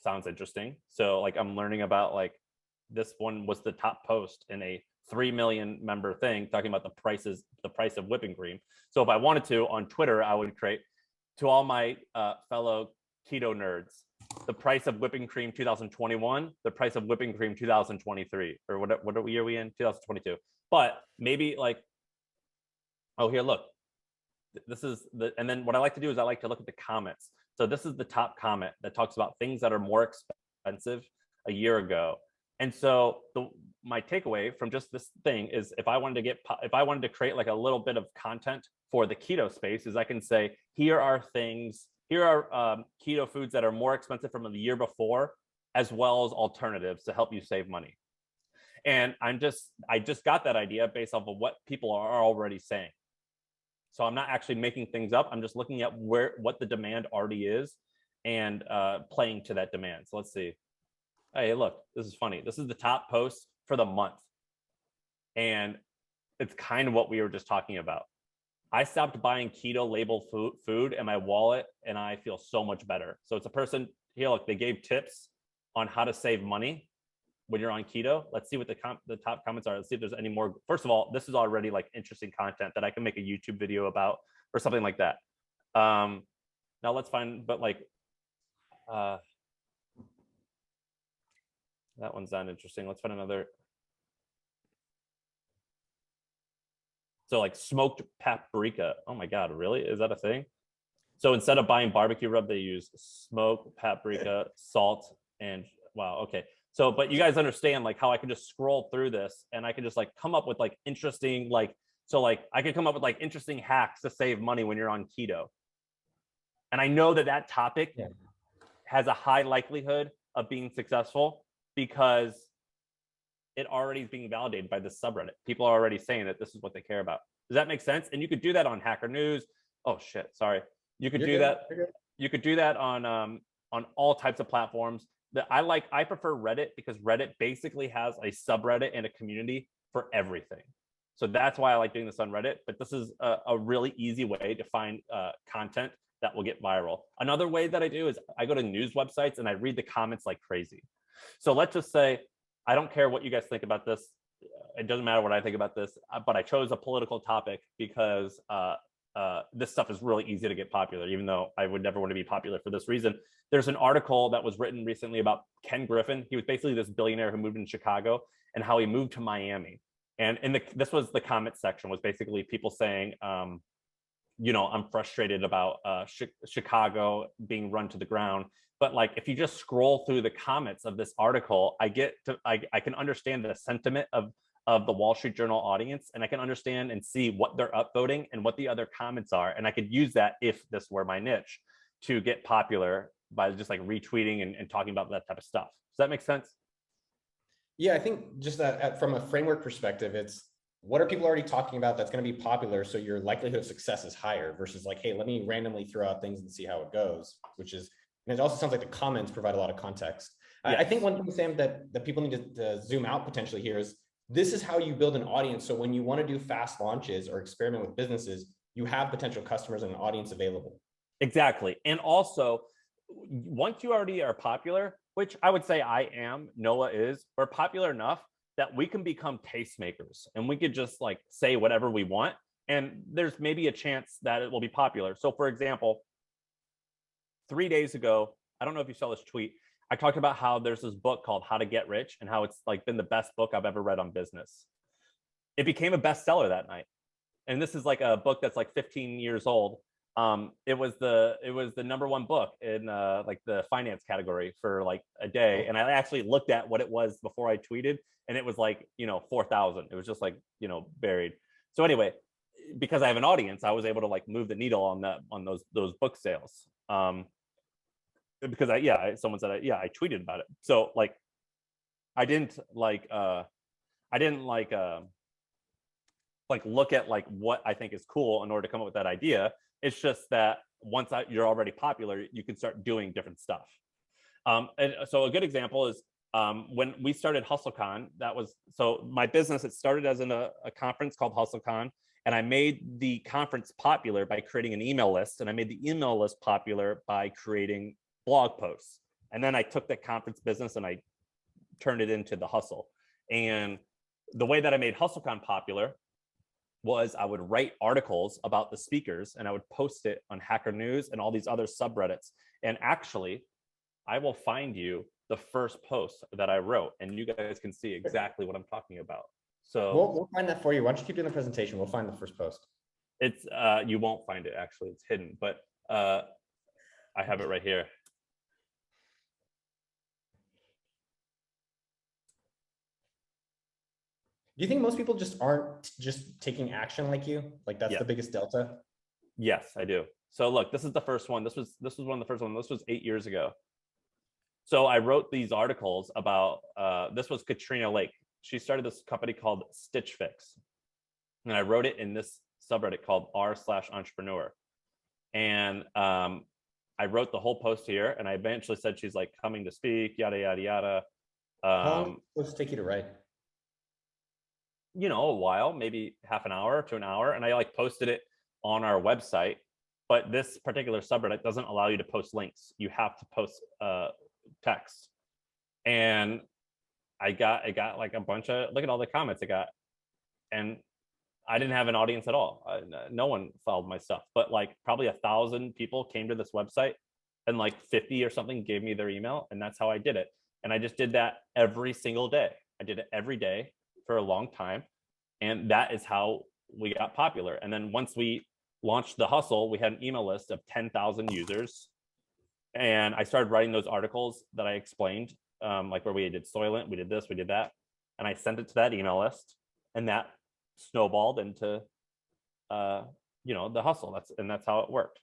Sounds interesting. So like I'm learning about like this one was the top post in a 3 million member thing talking about the price of whipping cream. So if I wanted to on Twitter, I would create to all my fellow keto nerds, the price of whipping cream 2021, the price of whipping cream 2023, or what year are we in? 2022. But maybe like, oh, here, look, this is and then what I like to do is I like to look at the comments. So this is the top comment that talks about things that are more expensive a year ago. And so my takeaway from just this thing is if I wanted to create like a little bit of content for the keto space is I can say, here are keto foods that are more expensive from the year before, as well as alternatives to help you save money. And I just got that idea based off of what people are already saying. So I'm not actually making things up. I'm just looking at what the demand already is and playing to that demand. So let's see. Hey, look, this is funny. This is the top post for the month. And it's kind of what we were just talking about. I stopped buying keto labeled food in my wallet and I feel so much better. So it's a person here, look, they gave tips on how to save money when you're on keto. Let's see what the top comments are. Let's see if there's any more. First of all, this is already like interesting content that I can make a YouTube video about or something like that. Now let's find, but like, that one's not interesting. Let's find another. So like smoked paprika. Oh my God, really? Is that a thing? So instead of buying barbecue rub, they use smoked paprika, salt, and wow, okay. So, but you guys understand like how I can just scroll through this and I can just like come up with like interesting, like, so like I could come up with like interesting hacks to save money when you're on keto. And I know that topic has a high likelihood of being successful because it already is being validated by this subreddit. People are already saying that this is what they care about. Does that make sense? And you could do that on Hacker News. Oh shit, sorry. You could do that. You could do that on all types of platforms. I prefer Reddit because Reddit basically has a subreddit and a community for everything. So that's why I like doing this on Reddit. But this is a really easy way to find content that will get viral. Another way that I do is I go to news websites and I read the comments like crazy. So let's just say, I don't care what you guys think about this. It doesn't matter what I think about this, but I chose a political topic because this stuff is really easy to get popular, even though I would never want to be popular for this reason. There's an article that was written recently about Ken Griffin. He was basically this billionaire who moved in Chicago and how he moved to Miami. And this was the comment section, was basically people saying, you know, I'm frustrated about Chicago being run to the ground. But like, if you just scroll through the comments of this article, I can understand the sentiment of the Wall Street Journal audience, and I can understand and see what they're upvoting and what the other comments are. And I could use that, if this were my niche, to get popular by just like retweeting and talking about that type of stuff. Does that make sense? Yeah, I think just that from a framework perspective, it's what are people already talking about that's going to be popular, so your likelihood of success is higher, versus like, hey, let me randomly throw out things and see how it goes, which is, and it also sounds like the comments provide a lot of context. Yes. I think one thing, Sam, that people need to zoom out potentially here is, this is how you build an audience. So when you want to do fast launches or experiment with businesses, you have potential customers and an audience available. Exactly. And also, once you already are popular, which I would say I am, Noah is, we're popular enough that we can become tastemakers and we could just like say whatever we want. And there's maybe a chance that it will be popular. So for example, 3 days ago, I don't know if you saw this tweet, I talked about how there's this book called How to Get Rich and how it's like been the best book I've ever read on business. It became a bestseller that night. And this is like a book that's like 15 years old. It was the number one book in like the finance category for like a day. And I actually looked at what it was before I tweeted, and it was like, 4,000. It was just like, buried. So anyway, because I have an audience, I was able to like move the needle on those book sales. Because someone said, I tweeted about it. So like, I didn't like look at like what I think is cool in order to come up with that idea. It's just that once you're already popular, you can start doing different stuff. And so a good example is when we started HustleCon. So my business, it started as a conference called HustleCon, and I made the conference popular by creating an email list, and I made the email list popular by creating blog posts. And then I took the conference business and I turned it into the Hustle. And the way that I made HustleCon popular was I would write articles about the speakers and I would post it on Hacker News and all these other subreddits. And actually, I will find you the first post that I wrote, and you guys can see exactly what I'm talking about. So we'll find that for you. Why don't you keep doing the presentation? We'll find the first post. It's you won't find it, actually. It's hidden, but I have it right here. Do you think most people just aren't just taking action like you? Like that's the biggest delta? Yes, I do. So look, this is the first one. This was one of the first ones. This was 8 years ago. So I wrote these articles about, this was Katrina Lake. She started this company called Stitch Fix. And I wrote it in this subreddit called r/entrepreneur. And I wrote the whole post here, and I eventually said she's like coming to speak, yada, yada, yada. How long does it take you to write? A while, maybe half an hour to an hour. And I like posted it on our website, but this particular subreddit doesn't allow you to post links. You have to post text. And I got like a bunch of, look at all the comments I got. And I didn't have an audience at all. No one followed my stuff, but like probably 1,000 people came to this website, and like 50 or something gave me their email. And that's how I did it. And I just did that every single day. I did it every day for a long time. And that is how we got popular. And then once we launched the Hustle, we had an email list of 10,000 users. And I started writing those articles that I explained, like where we did Soylent, we did this, we did that. And I sent it to that email list, and that snowballed into, the Hustle. That's how it worked.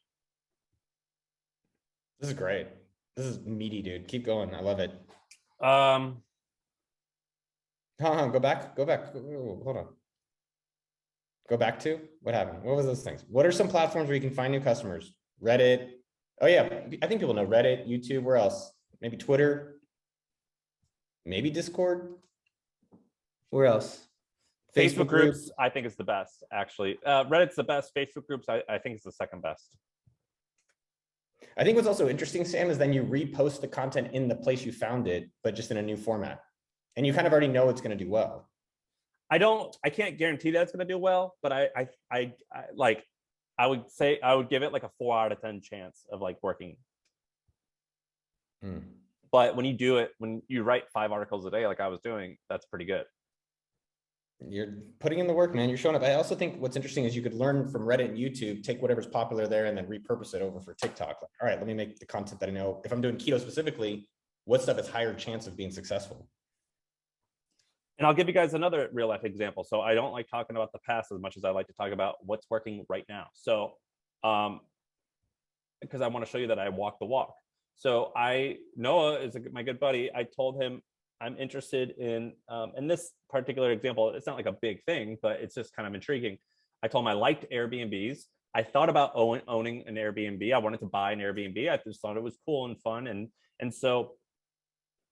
This is great. This is meaty, dude. Keep going. I love it. Go back. Hold on. Go back to what happened. What was those things? What are some platforms where you can find new customers? Reddit. Oh yeah, I think people know Reddit, YouTube. Where else? Maybe Twitter. Maybe Discord. Where else? Facebook groups, I think is the best, actually. Reddit's the best. Facebook groups, I think is the second best. I think what's also interesting, Sam, is then you repost the content in the place you found it, but just in a new format. And you kind of already know it's going to do well. I can't guarantee that it's going to do well, but I would say I would give it like a 4 out of 10 chance of like working. But when you write 5 articles a day, like I was doing, that's pretty good. You're putting in the work, man. You're showing up. I also think what's interesting is you could learn from Reddit and YouTube, take whatever's popular there and then repurpose it over for TikTok. Like, all right, let me make the content that I know. If I'm doing keto specifically, what stuff has higher chance of being successful? And I'll give you guys another real life example. So I don't like talking about the past as much as I like to talk about what's working right now. So, because I want to show you that I walk the walk. So Noah is my good buddy. I told him I'm interested in this particular example. It's not like a big thing, but it's just kind of intriguing. I told him I liked Airbnbs. I thought about owning an Airbnb. I wanted to buy an Airbnb. I just thought it was cool and fun. And so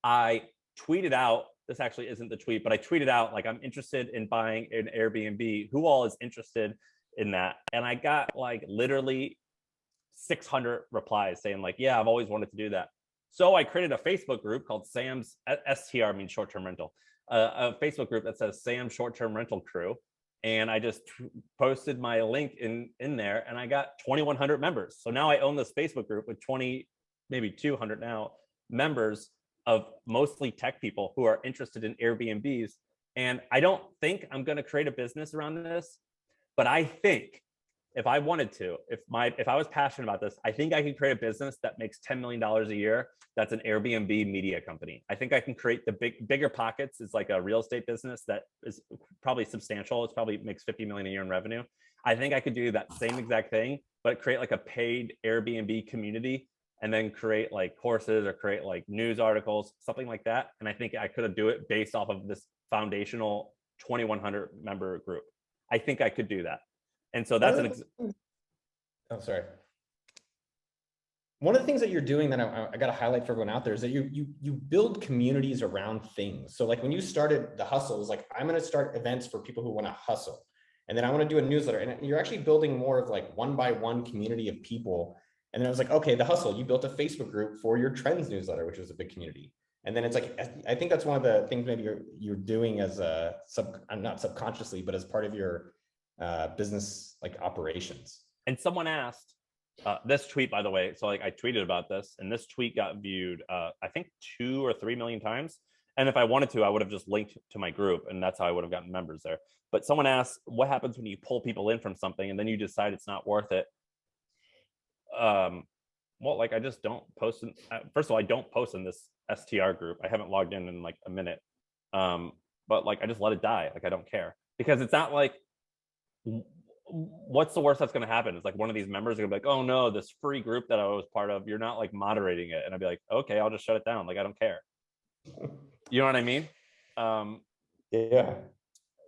I tweeted out, this actually isn't the tweet, but I tweeted out like, I'm interested in buying an Airbnb. Who all is interested in that? And I got like literally 600 replies saying like, yeah, I've always wanted to do that. So I created a Facebook group called Sam's, STR means short-term rental, a Facebook group that says Sam Short-Term Rental Crew. And I just posted my link in there, and I got 2,100 members. So now I own this Facebook group with 20, maybe 200 now members. of mostly tech people who are interested in Airbnbs. And I don't think I'm going to create a business around this, but I think if I wanted to, if I was passionate about this, I think I can create a business that makes $10 million a year. That's an Airbnb media company. I think I can create the bigger pockets. Is like a real estate business that is probably substantial. It's probably makes 50 million a year in revenue. I think I could do that same exact thing, but create like a paid Airbnb community and then create like courses or create like news articles, something like that. And I think I could do it based off of this foundational 2,100 member group. I think I could do that. And so that's oh, sorry. One of the things that you're doing that I got to highlight for everyone out there is that you build communities around things. So like when you started the hustle, it was like, I'm going to start events for people who want to hustle. And then I want to do a newsletter, and you're actually building more of like one by one community of people. And then I was like, okay, the hustle, you built a Facebook group for your trends newsletter, which was a big community. And then it's like, I think that's one of the things maybe you're doing as a not subconsciously, but as part of your business like operations. And someone asked this tweet, by the way. So like I tweeted about this, and this tweet got viewed, I think 2 or 3 million times. And if I wanted to, I would have just linked to my group, and that's how I would have gotten members there. But someone asked, what happens when you pull people in from something and then you decide it's not worth it? Well, like I just don't post. First of all, I don't post in this STR group. I haven't logged in like a minute. But like I just let it die. Like I don't care, because it's not like, what's the worst that's going to happen? It's like one of these members are going to be like, oh no, this free group that I was part of, you're not like moderating it. And I'd be like, okay, I'll just shut it down. Like I don't care. You know what I mean? Yeah.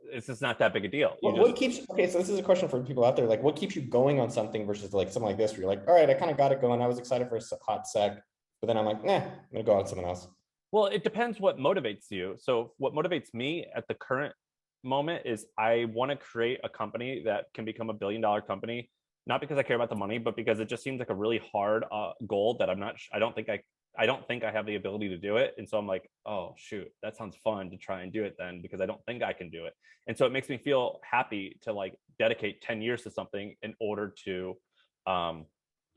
It's just not that big a deal. What keeps, okay, so this is a question for people out there. Like, what keeps you going on something versus like something like this, where you're like, all right, I kind of got it going. I was excited for a hot sec, but then I'm like, nah, I'm going to go on to someone else. Well, it depends what motivates you. So what motivates me at the current moment is I want to create a company that can become $1 billion company, not because I care about the money, but because it just seems like a really hard goal that I don't think I have the ability to do it. And so I'm like, oh shoot, that sounds fun to try and do it then, because I don't think I can do it. And so it makes me feel happy to like dedicate 10 years to something in order to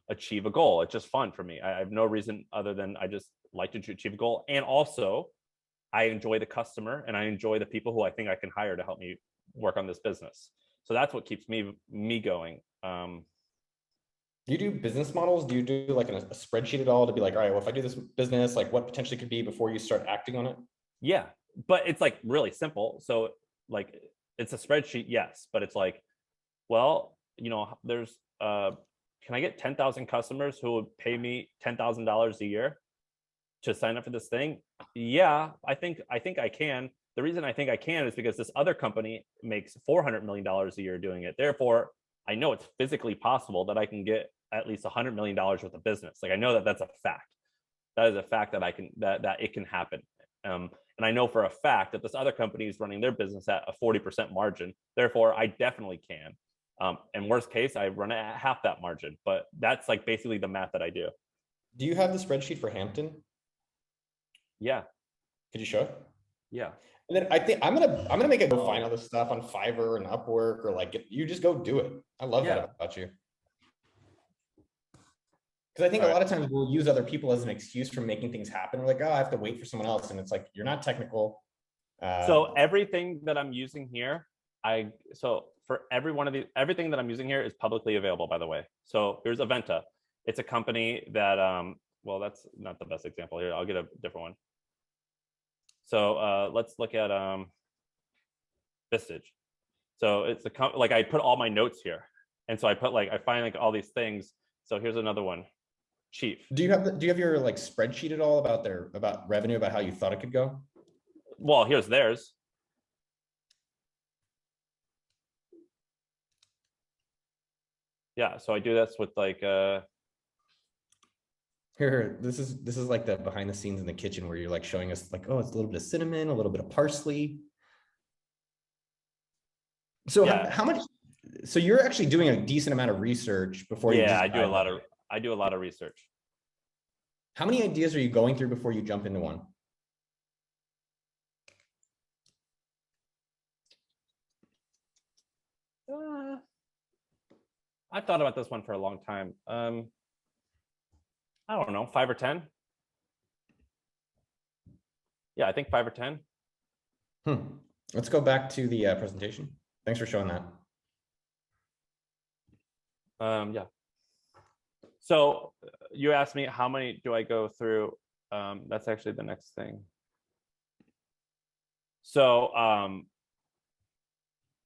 achieve a goal. It's just fun for me. I have no reason other than I just like to achieve a goal. And also I enjoy the customer, and I enjoy the people who I think I can hire to help me work on this business. So that's what keeps me going. Do you do business models? Do you do like a spreadsheet at all to be like, all right, well, if I do this business, like what potentially could be before you start acting on it? Yeah, but it's like really simple. So like it's a spreadsheet, yes, but it's like, well, there's can I get 10,000 customers who would pay me $10,000 a year to sign up for this thing? Yeah, I think I can. The reason I think I can is because this other company makes $400 million a year doing it. Therefore, I know it's physically possible that I can get at least $100 million worth of business. Like I know that that's a fact. That is a fact that that it can happen. And I know for a fact that this other company is running their business at a 40% margin. Therefore, I definitely can. And worst case, I run it at half that margin. But that's like basically the math that I do. Do you have the spreadsheet for Hampton? Yeah. Could you show it? Yeah. And then I think I'm gonna make it go find all this stuff on Fiverr and Upwork, or like you just go do it. I love that about you. Because I think a lot of times we'll use other people as an excuse for making things happen. We're like, oh, I have to wait for someone else, and it's like you're not technical. So everything that I'm using here, for everything that I'm using here is publicly available, by the way. So here's Aventa. It's a company that well, that's not the best example here. I'll get a different one. So let's look at Vistage. So it's like I put all my notes here, and so I find like all these things. So here's another one. Chief. Do you have your like spreadsheet at all about revenue, about how you thought it could go? Well, here's theirs. Yeah, so I do this with like Here, this is like the behind the scenes in the kitchen where you're like showing us like, oh, it's a little bit of cinnamon, a little bit of parsley. So yeah. How much? So you're actually doing a decent amount of research before you. Yeah, I do a lot of research. How many ideas are you going through before you jump into one? I've thought about this one for a long time. I don't know, 5 or 10. Yeah, I think 5 or 10. Let's go back to the presentation. Thanks for showing that. Yeah. So you asked me how many do I go through? That's actually the next thing. So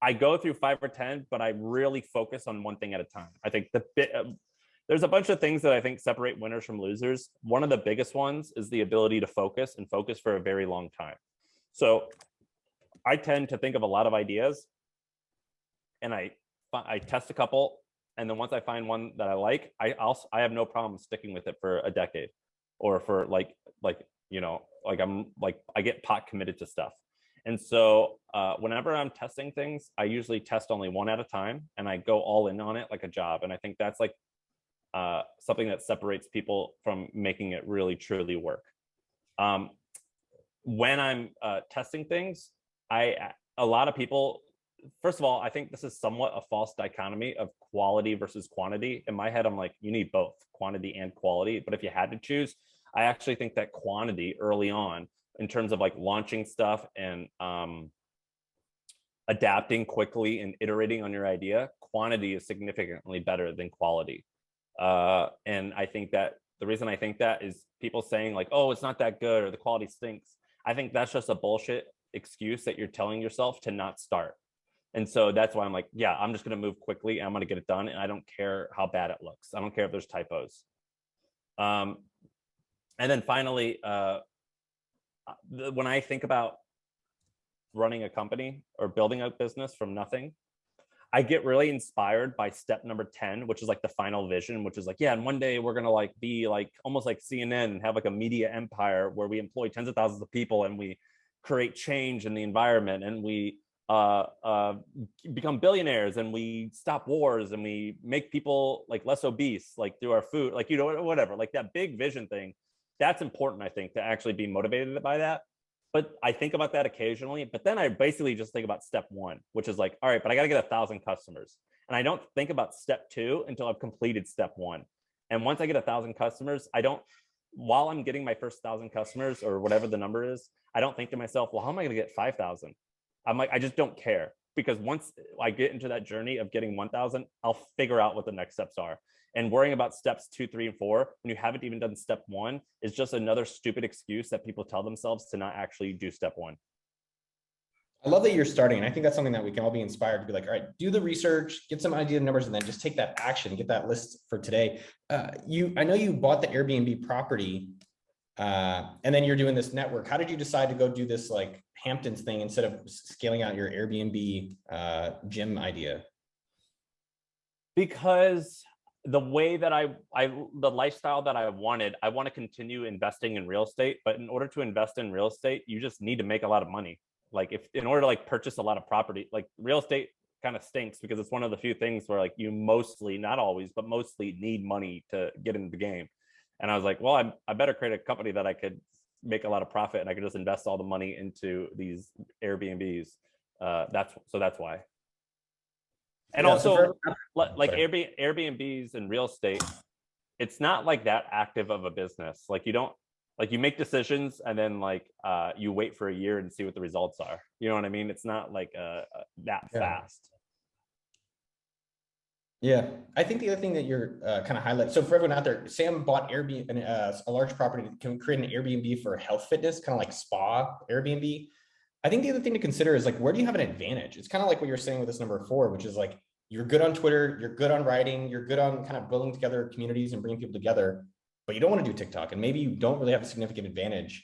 I go through 5 or 10, but I really focus on one thing at a time. I think there's a bunch of things that I think separate winners from losers. One of the biggest ones is the ability to focus and focus for a very long time. So I tend to think of a lot of ideas, and I test a couple, and then once I find one that I like, I have no problem sticking with it for a decade, or for I get pot committed to stuff. And so whenever I'm testing things, I usually test only one at a time, and I go all in on it like a job. And I think that's like something that separates people from making it really truly work. When I'm testing things, a lot of people, first of all, I think this is somewhat a false dichotomy of quality versus quantity. In my head, I'm like, you need both quantity and quality. But if you had to choose, I actually think that quantity early on, in terms of like launching stuff and adapting quickly and iterating on your idea, quantity is significantly better than quality. And I think that the reason I think that is people saying like, oh, it's not that good or the quality stinks. I think that's just a bullshit excuse that you're telling yourself to not start. And so that's why I'm like, yeah, I'm just going to move quickly and I'm going to get it done. And I don't care how bad it looks. I don't care if there's typos. And then finally, when I think about running a company or building a business from nothing, I get really inspired by step number 10, which is like the final vision, which is like, yeah, and one day we're going to like be like almost like CNN and have like a media empire where we employ tens of thousands of people and we create change in the environment and we become billionaires and we stop wars and we make people like less obese, like through our food, like, you know, whatever, like that big vision thing. That's important, I think, to actually be motivated by that. But I think about that occasionally, but then I basically just think about step 1, which is like, all right, but I got to get 1,000 customers. And I don't think about step 2 until I've completed step 1. And once I get 1,000 customers, while I'm getting my first 1,000 customers or whatever the number is, I don't think to myself, well, how am I going to get 5,000? I'm like, I just don't care, because once I get into that journey of getting 1,000, I'll figure out what the next steps are. And worrying about steps 2, 3, and 4 when you haven't even done step 1 is just another stupid excuse that people tell themselves to not actually do step 1. I love that you're starting. And I think that's something that we can all be inspired to be like, all right, do the research, get some idea numbers, and then just take that action, get that list for today. I know you bought the Airbnb property and then you're doing this network. How did you decide to go do this like Hamptons thing instead of scaling out your Airbnb gym idea? Because the way that the lifestyle that I want to continue investing in real estate. But in order to invest in real estate, you just need to make a lot of money. Like in order to like purchase a lot of property, like real estate kind of stinks because it's one of the few things where like you mostly, not always, but mostly need money to get into the game. And I was like, well, I better create a company that I could make a lot of profit and I could just invest all the money into these Airbnbs. That's why. And yeah, also, like Airbnbs and real estate, it's not like that active of a business. Like you make decisions and then like you wait for a year and see what the results are. You know what I mean? It's not like that fast. Yeah, I think the other thing that you're kind of highlighting. So for everyone out there, Sam bought Airbnb, a large property, can create an Airbnb for health fitness, kind of like spa Airbnb. I think the other thing to consider is like, where do you have an advantage? It's kind of like what you're saying with this number 4, which is like, you're good on Twitter, you're good on writing, you're good on kind of building together communities and bringing people together, but you don't want to do TikTok. And maybe you don't really have a significant advantage,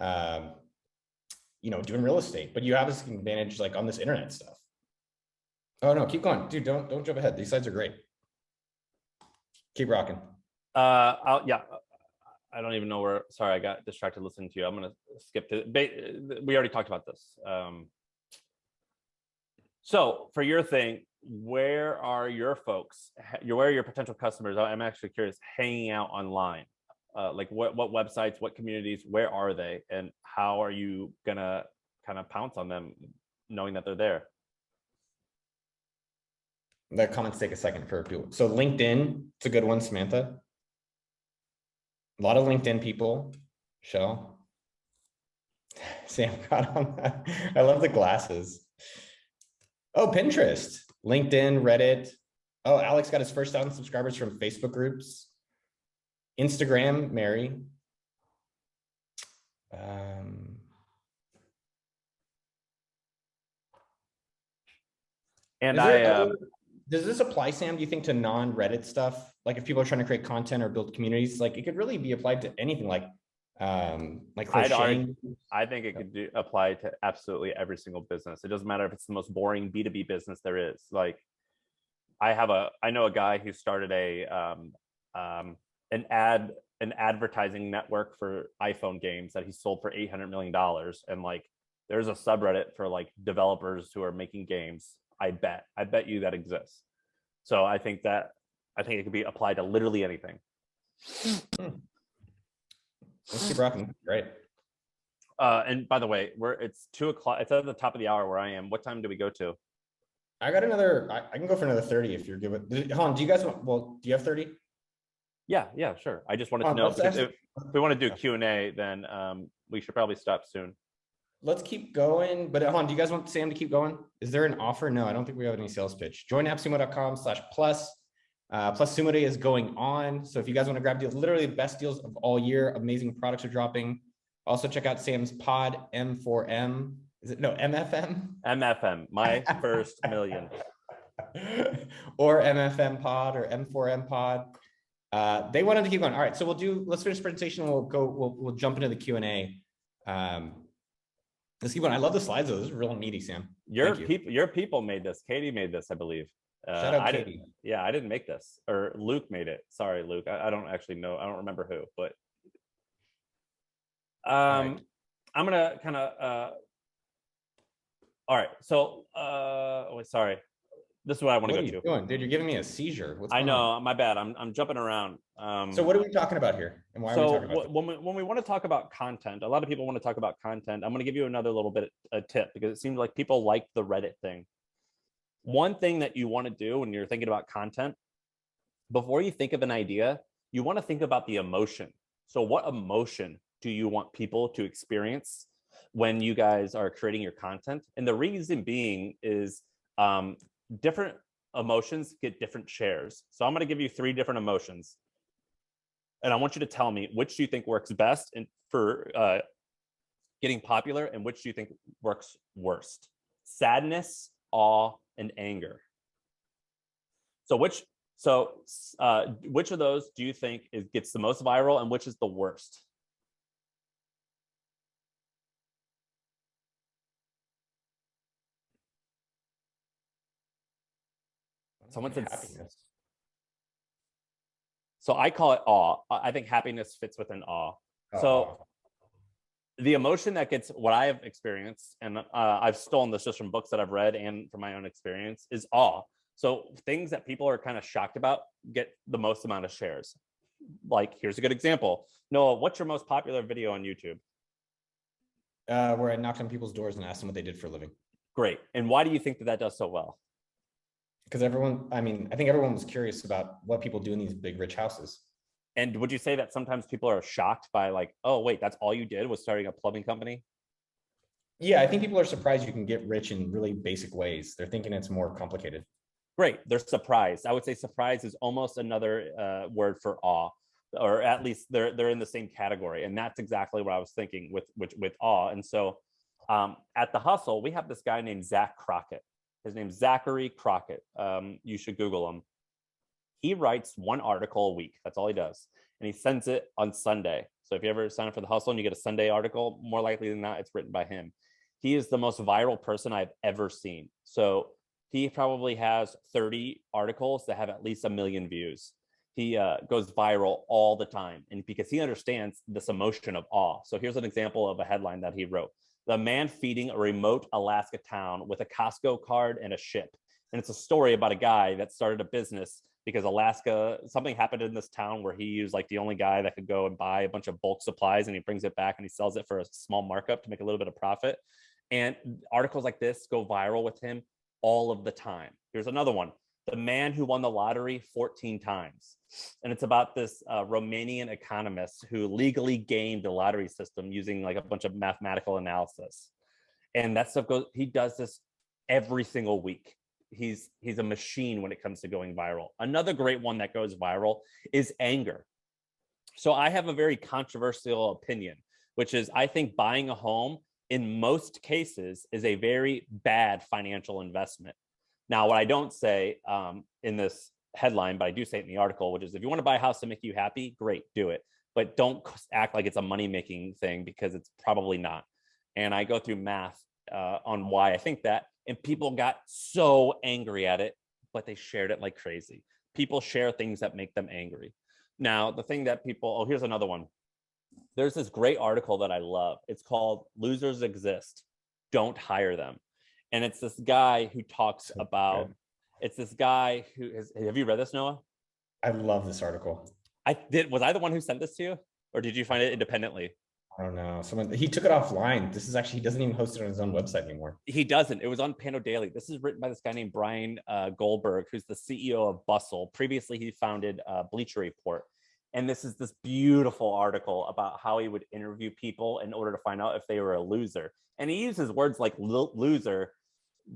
doing real estate, but you have a significant advantage like on this internet stuff. Oh no, keep going. Dude, don't jump ahead. These slides are great. Keep rocking. I don't even know where, sorry, I got distracted listening to you. I'm going to skip to, we already talked about this. So for your thing, where are your folks? Where are your potential customers? I'm actually curious, hanging out online. Like what websites, what communities, where are they? And how are you going to kind of pounce on them knowing that they're there? The comments take a second for people. So LinkedIn, it's a good one, Samantha. A lot of LinkedIn people, Shell. Sam got on that. I love the glasses. Oh, Pinterest, LinkedIn, Reddit. Oh, Alex got his first 1,000 subscribers from Facebook groups. Instagram, Mary. Um, And is there other, does this apply, Sam, do you think, to non-Reddit stuff? Like if people are trying to create content or build communities, like it could really be applied to anything like I'd argue, crocheting. I think it could apply to absolutely every single business. It doesn't matter if it's the most boring B2B business there is. Like I know a guy who started an advertising network for iPhone games that he sold for $800 million. And like, there's a subreddit for like developers who are making games. I bet you that exists. So I think it could be applied to literally anything. Let's keep rocking. Great. And by the way, it's 2:00. It's at the top of the hour where I am. What time do we go to? I got another, I can go for another 30 if you're good with, hold on, do you guys want, well, do you have 30? Yeah, sure. I just wanted to know if we want to do Q&A, then we should probably stop soon. Let's keep going. But hold on, do you guys want Sam to keep going? Is there an offer? No, I don't think we have any sales pitch. Join appsumo.com/plus. Plus Sumo Day is going on. So if you guys want to grab deals, literally the best deals of all year, amazing products are dropping. Also check out Sam's pod, M4M. Is it, no, MFM? MFM, my first million. Or MFM pod or M4M pod. They wanted to keep going. All right, so let's finish the presentation. We'll jump into the Q&A. Let's keep going. I love the slides though. This is real meaty, Sam. Your people made this. Katie made this, I believe. Shout out Katie. I didn't make this, or Luke made it. Sorry, Luke. I don't actually know. I don't remember who, but right. I'm gonna kind of. All right, so sorry. This is what I want to go to. What are you doing, dude? You're giving me a seizure. I know. My bad. I'm jumping around. So what are we talking about here, and why are we talking about this? When we want to talk about content, a lot of people want to talk about content. I'm going to give you another little bit a tip because it seems like people like the Reddit thing. One thing that you want to do when you're thinking about content, before you think of an idea, you want to think about the emotion. So what emotion do you want people to experience when you guys are creating your content? And the reason being is different emotions get different shares. So I'm going to give you 3 different emotions. And I want you to tell me which do you think works best for getting popular and which do you think works worst? Sadness, awe, and anger. So which of those do you think gets the most viral and which is the worst? Someone said happiness. So I call it awe. I think happiness fits within awe. So the emotion that gets, what I have experienced, and I've stolen this just from books that I've read and from my own experience, is awe. So things that people are kind of shocked about get the most amount of shares. Like, here's a good example. Noah, what's your most popular video on YouTube? Where I knocked on people's doors and asked them what they did for a living. Great. And why do you think that does so well? Because I think everyone was curious about what people do in these big, rich houses. And would you say that sometimes people are shocked by like, oh, wait, that's all you did was starting a plumbing company? Yeah, I think people are surprised you can get rich in really basic ways. They're thinking it's more complicated. Great. They're surprised. I would say surprise is almost another word for awe, or at least they're in the same category. And that's exactly what I was thinking with awe. And so at The Hustle, we have this guy named Zach Crockett. His name's Zachary Crockett. You should Google him. He writes 1 article a week. That's all he does. And he sends it on Sunday. So if you ever sign up for The Hustle and you get a Sunday article, more likely than not, it's written by him. He is the most viral person I've ever seen. So he probably has 30 articles that have at least 1 million views. He goes viral all the time. And because he understands this emotion of awe. So here's an example of a headline that he wrote. The man feeding a remote Alaska town with a Costco card and a ship. And it's a story about a guy that started a business because something happened in this town where he was like the only guy that could go and buy a bunch of bulk supplies, and he brings it back and he sells it for a small markup to make a little bit of profit. And articles like this go viral with him all of the time. Here's another one. The Man Who Won the Lottery 14 Times. And it's about this Romanian economist who legally gamed the lottery system using like a bunch of mathematical analysis. And that stuff he does this every single week. He's a machine when it comes to going viral. Another great one that goes viral is anger. So I have a very controversial opinion, which is I think buying a home in most cases is a very bad financial investment. Now, what I don't say in this headline, but I do say it in the article, which is if you want to buy a house to make you happy, great, do it. But don't act like it's a money-making thing, because it's probably not. And I go through math on why I think that. And people got so angry at it, but they shared it like crazy. People share things that make them angry. Now, the thing that people, here's another one. There's this great article that I love. It's called Losers Exist, Don't Hire Them. And it's this guy who talks about, it's this guy who has, have you read this, Noah? I love this article. Was I the one who sent this to you, or did you find it independently? I don't know. He took it offline. This is actually, he doesn't even host it on his own website anymore. He doesn't. It was on Pando Daily. This is written by this guy named Brian Goldberg, who's the CEO of Bustle. Previously, he founded Bleacher Report. And this is this beautiful article about how he would interview people in order to find out if they were a loser. And he uses words like loser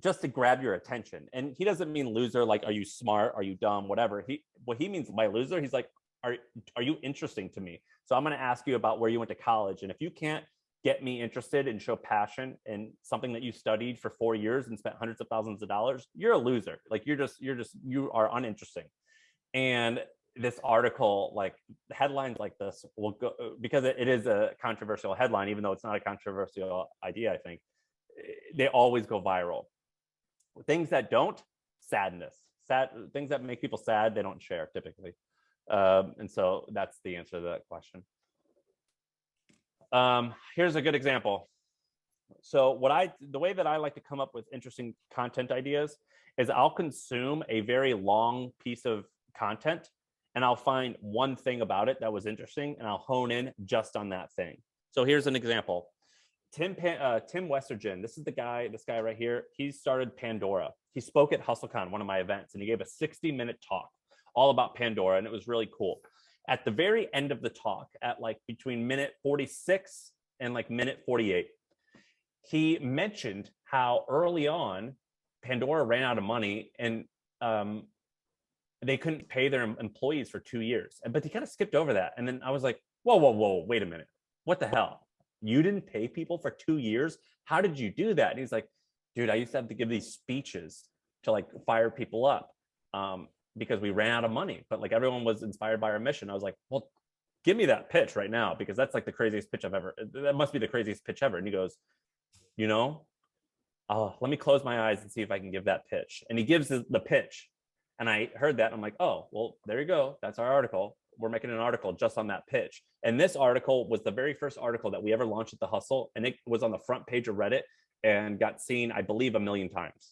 just to grab your attention. And he doesn't mean loser like, are you smart? Are you dumb? Whatever. What he means by loser, he's like, are you interesting to me? So I'm going to ask you about where you went to college. And if you can't get me interested and show passion in something that you studied for 4 years and spent hundreds of thousands of dollars, you're a loser. Like you are uninteresting. And this article, like headlines like this will go, because it is a controversial headline, even though it's not a controversial idea, I think they always go viral. Things that don't, sadness. Things that make people sad, they don't share typically. And so that's the answer to that question. Here's a good example. So the way that I like to come up with interesting content ideas is I'll consume a very long piece of content and I'll find one thing about it that was interesting and I'll hone in just on that thing. So here's an example. Tim Westergen, this guy right here. He started Pandora. He spoke at HustleCon, one of my events, and he gave a 60-minute talk all about Pandora, and it was really cool. At the very end of the talk, at like between minute 46 and like minute 48, he mentioned how early on Pandora ran out of money and they couldn't pay their employees for 2 years. But he kind of skipped over that. And then I was like, whoa, wait a minute. What the hell? You didn't pay people for 2 years? How did you do that? And he's like, dude, I used to have to give these speeches to like fire people up because we ran out of money. But like everyone was inspired by our mission. I was like, well, give me that pitch right now, because that's like the craziest pitch that must be the craziest pitch ever. And he goes, let me close my eyes and see if I can give that pitch. And he gives the pitch. And I heard that. And I'm like, oh, well, there you go. That's our article. We're making an article just on that pitch. And this article was the very first article that we ever launched at the Hustle. And it was on the front page of Reddit and got seen, I believe, 1 million times.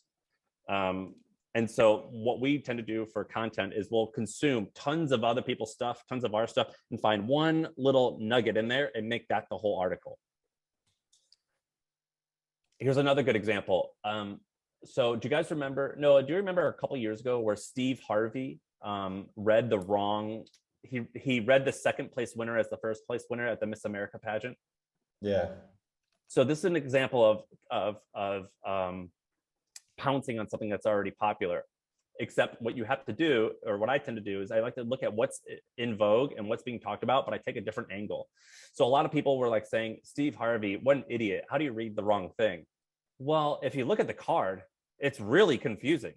And so what we tend to do for content is we'll consume tons of other people's stuff, tons of our stuff, and find one little nugget in there and make that the whole article. Here's another good example. So do you guys remember, Noah, do you remember a couple of years ago where Steve Harvey read the wrong, he read the second place winner as the first place winner at the Miss America pageant? Yeah. So this is an example of pouncing on something that's already popular. Except what you have to do, or what I tend to do, is I like to look at what's in vogue and what's being talked about, but I take a different angle. So a lot of people were like saying, Steve Harvey, what an idiot. How do you read the wrong thing? Well, if you look at the card, it's really confusing.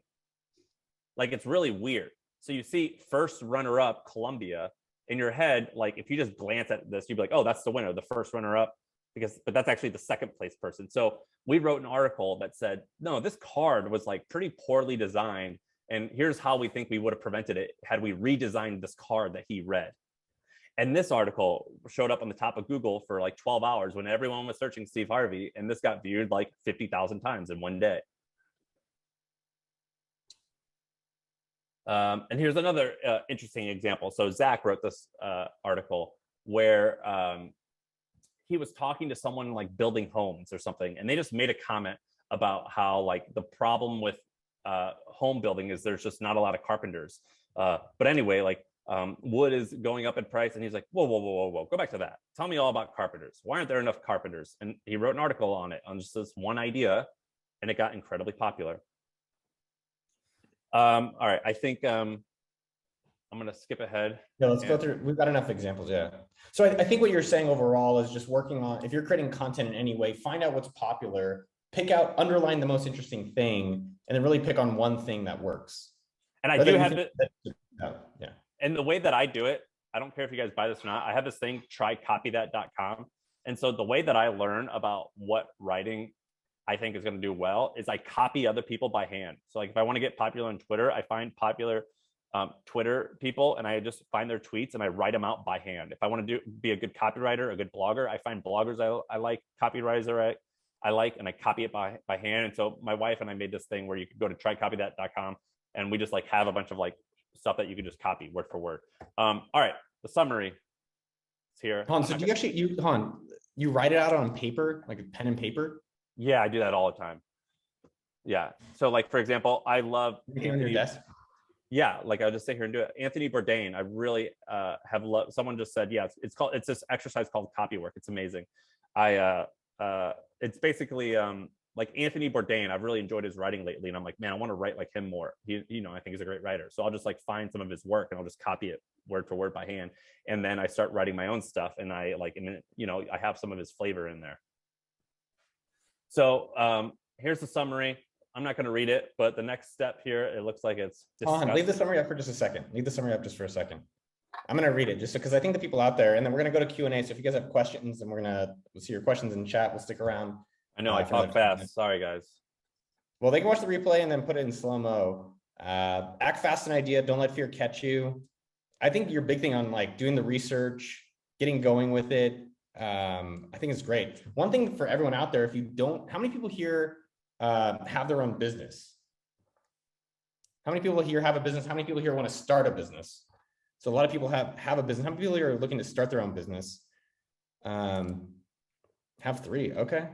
Like, it's really weird. So you see first runner-up Colombia in your head, like if you just glance at this, you'd be like, oh, that's the winner, the first runner-up, but that's actually the second place person. So we wrote an article that said, no, this card was like pretty poorly designed. And here's how we think we would have prevented it had we redesigned this card that he read. And this article showed up on the top of Google for like 12 hours when everyone was searching Steve Harvey. And this got viewed like 50,000 times in one day. And here's another interesting example. So Zach wrote this article where he was talking to someone like building homes or something. And they just made a comment about how like the problem with home building is there's just not a lot of carpenters. But anyway, like wood is going up in price, and he's like, whoa, go back to that. Tell me all about carpenters. Why aren't there enough carpenters? And he wrote an article on it, on just this one idea, and it got incredibly popular. All right, I think I'm going to skip ahead. Yeah, let's go through. We've got enough examples. Yeah. So I think what you're saying overall is just working on, if you're creating content in any way, find out what's popular, underline the most interesting thing, and then really pick on one thing that works. And I do have it. Yeah. And the way that I do it, I don't care if you guys buy this or not. I have this thing, trycopythat.com. And so the way that I learn about what writing I think is going to do well is I copy other people by hand. So like if I want to get popular on Twitter, I find popular Twitter people and I just find their tweets and I write them out by hand. If I want to be a good copywriter, a good blogger, I find bloggers I like, copywriters I like, and I copy it by hand. And so my wife and I made this thing where you could go to trycopythat.com and we just like have a bunch of like stuff that you can just copy word for word. All right, the summary is here. Han, so do you actually, you write it out on paper, like a pen and paper? Yeah, I do that all the time. Yeah. So like, for example, I love Anthony, on your desk? Yeah, like I'll just sit here and do it. Anthony Bourdain, I really have loved. Someone just said, yeah, it's this exercise called copy work. It's amazing. It's basically like Anthony Bourdain. I've really enjoyed his writing lately, and I'm like, man, I want to write like him more. I think he's a great writer. So I'll just like find some of his work and I'll just copy it word for word by hand, and then I start writing my own stuff, and I have some of his flavor in there. So here's the summary. I'm not going to read it, but the next step here, it looks like it's disgusting. Leave the summary up for just a second. Leave the summary up just for a second. I'm going to read it just because I think the people out there, and then we're going to go to Q&A. So if you guys have questions, and we'll see your questions in chat. We'll stick around. I know I talk fast. Sorry, guys. Well, they can watch the replay and then put it in slow-mo. Act fast, an idea. Don't let fear catch you. I think your big thing on like doing the research, getting going with it, I think is great. One thing for everyone out there, if you don't, how many people here have their own business? How many people here have a business? How many people here want to start a business? So a lot of people have a business. How many people here are looking to start their own business? Have 3. Okay.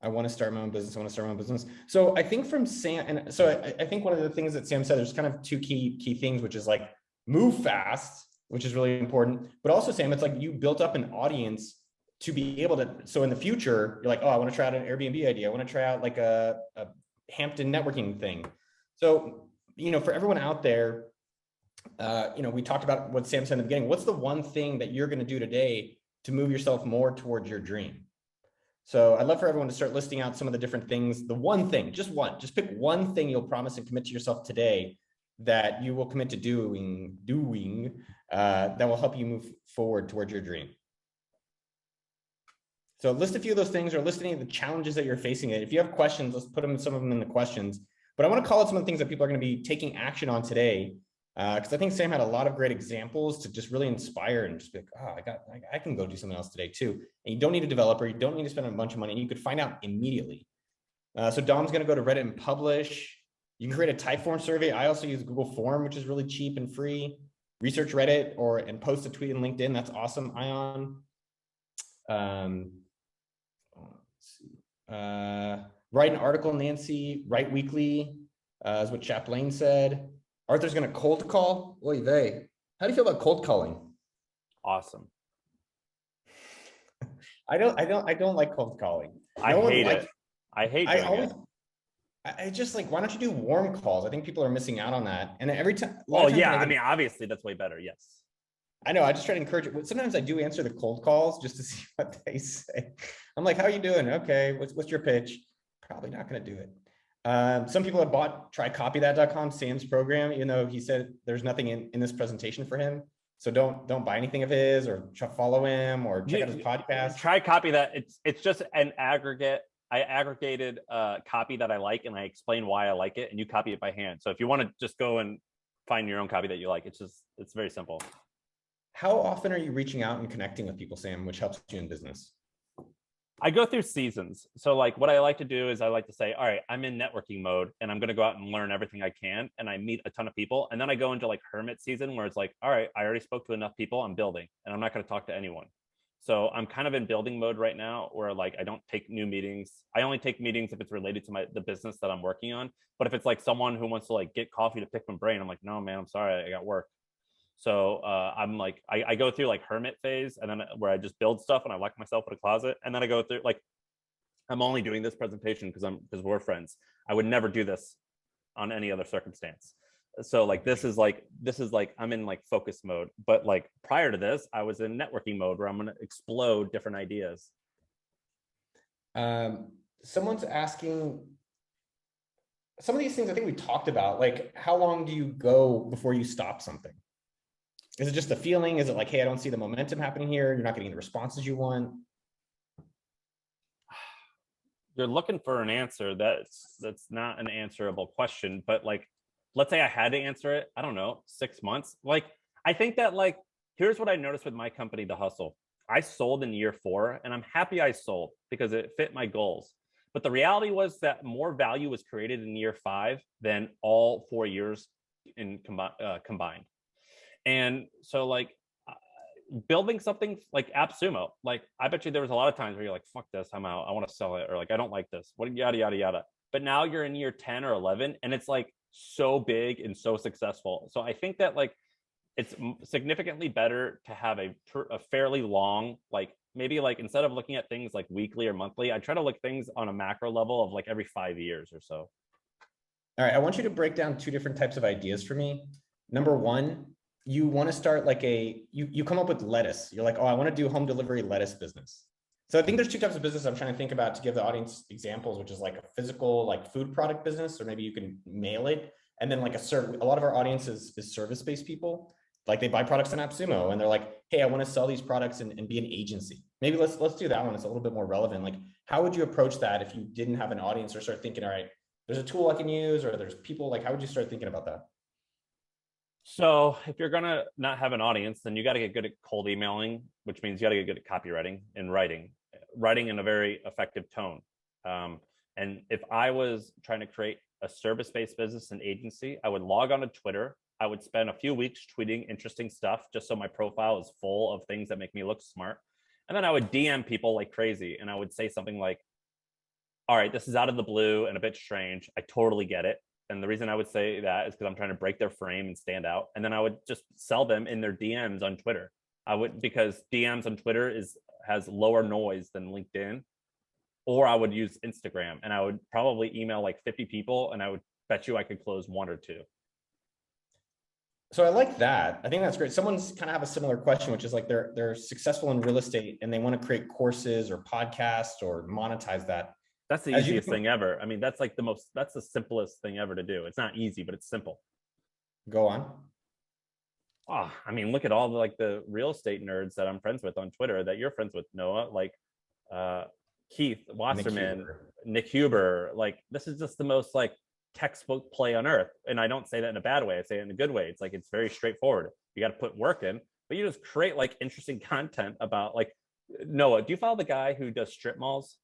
I want to start my own business. So I think from Sam, and so I think one of the things that Sam said, there's kind of 2 key things, which is like move fast, which is really important. But also, Sam, it's like you built up an audience to be able to, so in the future, you're like, oh, I want to try out an Airbnb idea. I want to try out like a Hampton networking thing. So, for everyone out there, we talked about what Sam said in the beginning. What's the one thing that you're going to do today to move yourself more towards your dream? So I'd love for everyone to start listing out some of the different things. The one thing, just pick one thing you'll promise and commit to yourself today that you will commit to doing that will help you move forward towards your dream. So list a few of those things, or list any of the challenges that you're facing. If you have questions, let's put some of them in the questions. But I want to call out some of the things that people are going to be taking action on today, because I think Sam had a lot of great examples to just really inspire and just be like, oh, I can go do something else today too. And you don't need a developer, you don't need to spend a bunch of money, and you could find out immediately. So Dom's going to go to Reddit and publish. You can create a Typeform survey. I also use Google Form, which is really cheap and free. Research Reddit and post a tweet in LinkedIn. That's awesome. Ion. Write an article, Nancy. Write weekly, is what Chaplain said. Arthur's going to cold call. Oy vey. How do you feel about cold calling? Awesome. I don't like cold calling. I hate it. I hate doing it. I just like, why don't you do warm calls? I think people are missing out on that. And every time. Oh yeah, I mean, obviously that's way better. Yes. I know. I just try to encourage it. Sometimes I do answer the cold calls just to see what they say. I'm like, how are you doing? Okay. What's your pitch? Probably not going to do it. Some people have bought trycopythat.com, Sam's program, even though he said there's nothing in this presentation for him. So don't buy anything of his, or follow him, or check out his podcast. Try copy that. It's just an aggregate. I aggregated copy that I like, and I explain why I like it, and you copy it by hand. So if you want to just go and find your own copy that you like, it's very simple. How often are you reaching out and connecting with people, Sam, which helps you in business? I go through seasons. So like what I like to do is I like to say, all right, I'm in networking mode and I'm going to go out and learn everything I can. And I meet a ton of people. And then I go into like hermit season where it's like, all right, I already spoke to enough people. I'm building and I'm not going to talk to anyone. So I'm kind of in building mode right now where like I don't take new meetings. I only take meetings if it's related to the business that I'm working on. But if it's like someone who wants to like get coffee to pick my brain, I'm like, no, man, I'm sorry, I got work. So I'm like, I go through like hermit phase, and then where I just build stuff and I lock myself in a closet. And then I go through like, I'm only doing this presentation because we're friends. I would never do this on any other circumstance. So like this is like I'm in like focus mode. But like prior to this, I was in networking mode where I'm gonna explode different ideas. Someone's asking some of these things I think we talked about, like how long do you go before you stop something? Is it just a feeling? Is it like, hey, I don't see the momentum happening here, you're not getting the responses you want? You're looking for an answer that's not an answerable question, but like let's say I had to answer it, I don't know, 6 months. Like I think that like here's what I noticed with my company, The Hustle. I sold in year 4 and I'm happy I sold because it fit my goals. But the reality was that more value was created in year 5 than all 4 years in combined. And so like building something like AppSumo, like I bet you there was a lot of times where you're like, fuck this, I'm out, I want to sell it, or like I don't like this, what yada yada yada. But now you're in year 10 or 11 and it's like so big and so successful. So I think that like it's significantly better to have a fairly long, like maybe like instead of looking at things like weekly or monthly, I try to look things on a macro level of like every 5 years or so. All right, I want you to break down 2 different types of ideas for me. Number one, you want to start like you come up with lettuce. You're like, oh, I want to do home delivery lettuce business. So I think there's 2 types of business I'm trying to think about to give the audience examples, which is like a physical, like food product business, or maybe you can mail it. And then like a lot of our audience is service-based people. Like they buy products on AppSumo and they're like, hey, I want to sell these products and be an agency. Maybe let's do that one. It's a little bit more relevant. Like, how would you approach that if you didn't have an audience, or start thinking, all right, there's a tool I can use, or there's people, like, how would you start thinking about that? So if you're gonna not have an audience, then you got to get good at cold emailing, which means you got to get good at copywriting and writing in a very effective tone. And if I was trying to create a service-based business and agency, I would log on to Twitter. I would spend a few weeks tweeting interesting stuff just so my profile is full of things that make me look smart. And then I would DM people like crazy. And I would say something like, all right, this is out of the blue and a bit strange. I totally get it. And the reason I would say that is because I'm trying to break their frame and stand out. And then I would just sell them in their DMs on Twitter. Because DMs on Twitter has lower noise than LinkedIn. Or I would use Instagram and I would probably email like 50 people and I would bet you I could close 1 or 2. So I like that. I think that's great. Someone's kind of have a similar question, which is like they're successful in real estate and they want to create courses or podcasts or monetize that. That's the easiest thing ever. I mean, that's the simplest thing ever to do. It's not easy, but it's simple. Go on. Oh, I mean, look at all the real estate nerds that I'm friends with on Twitter that you're friends with, Noah, like Keith Wasserman, Nick Huber. Like, this is just the most like textbook play on earth. And I don't say that in a bad way. I say it in a good way. It's like, it's very straightforward. You got to put work in, but you just create like interesting content about like, Noah, do you follow the guy who does strip malls?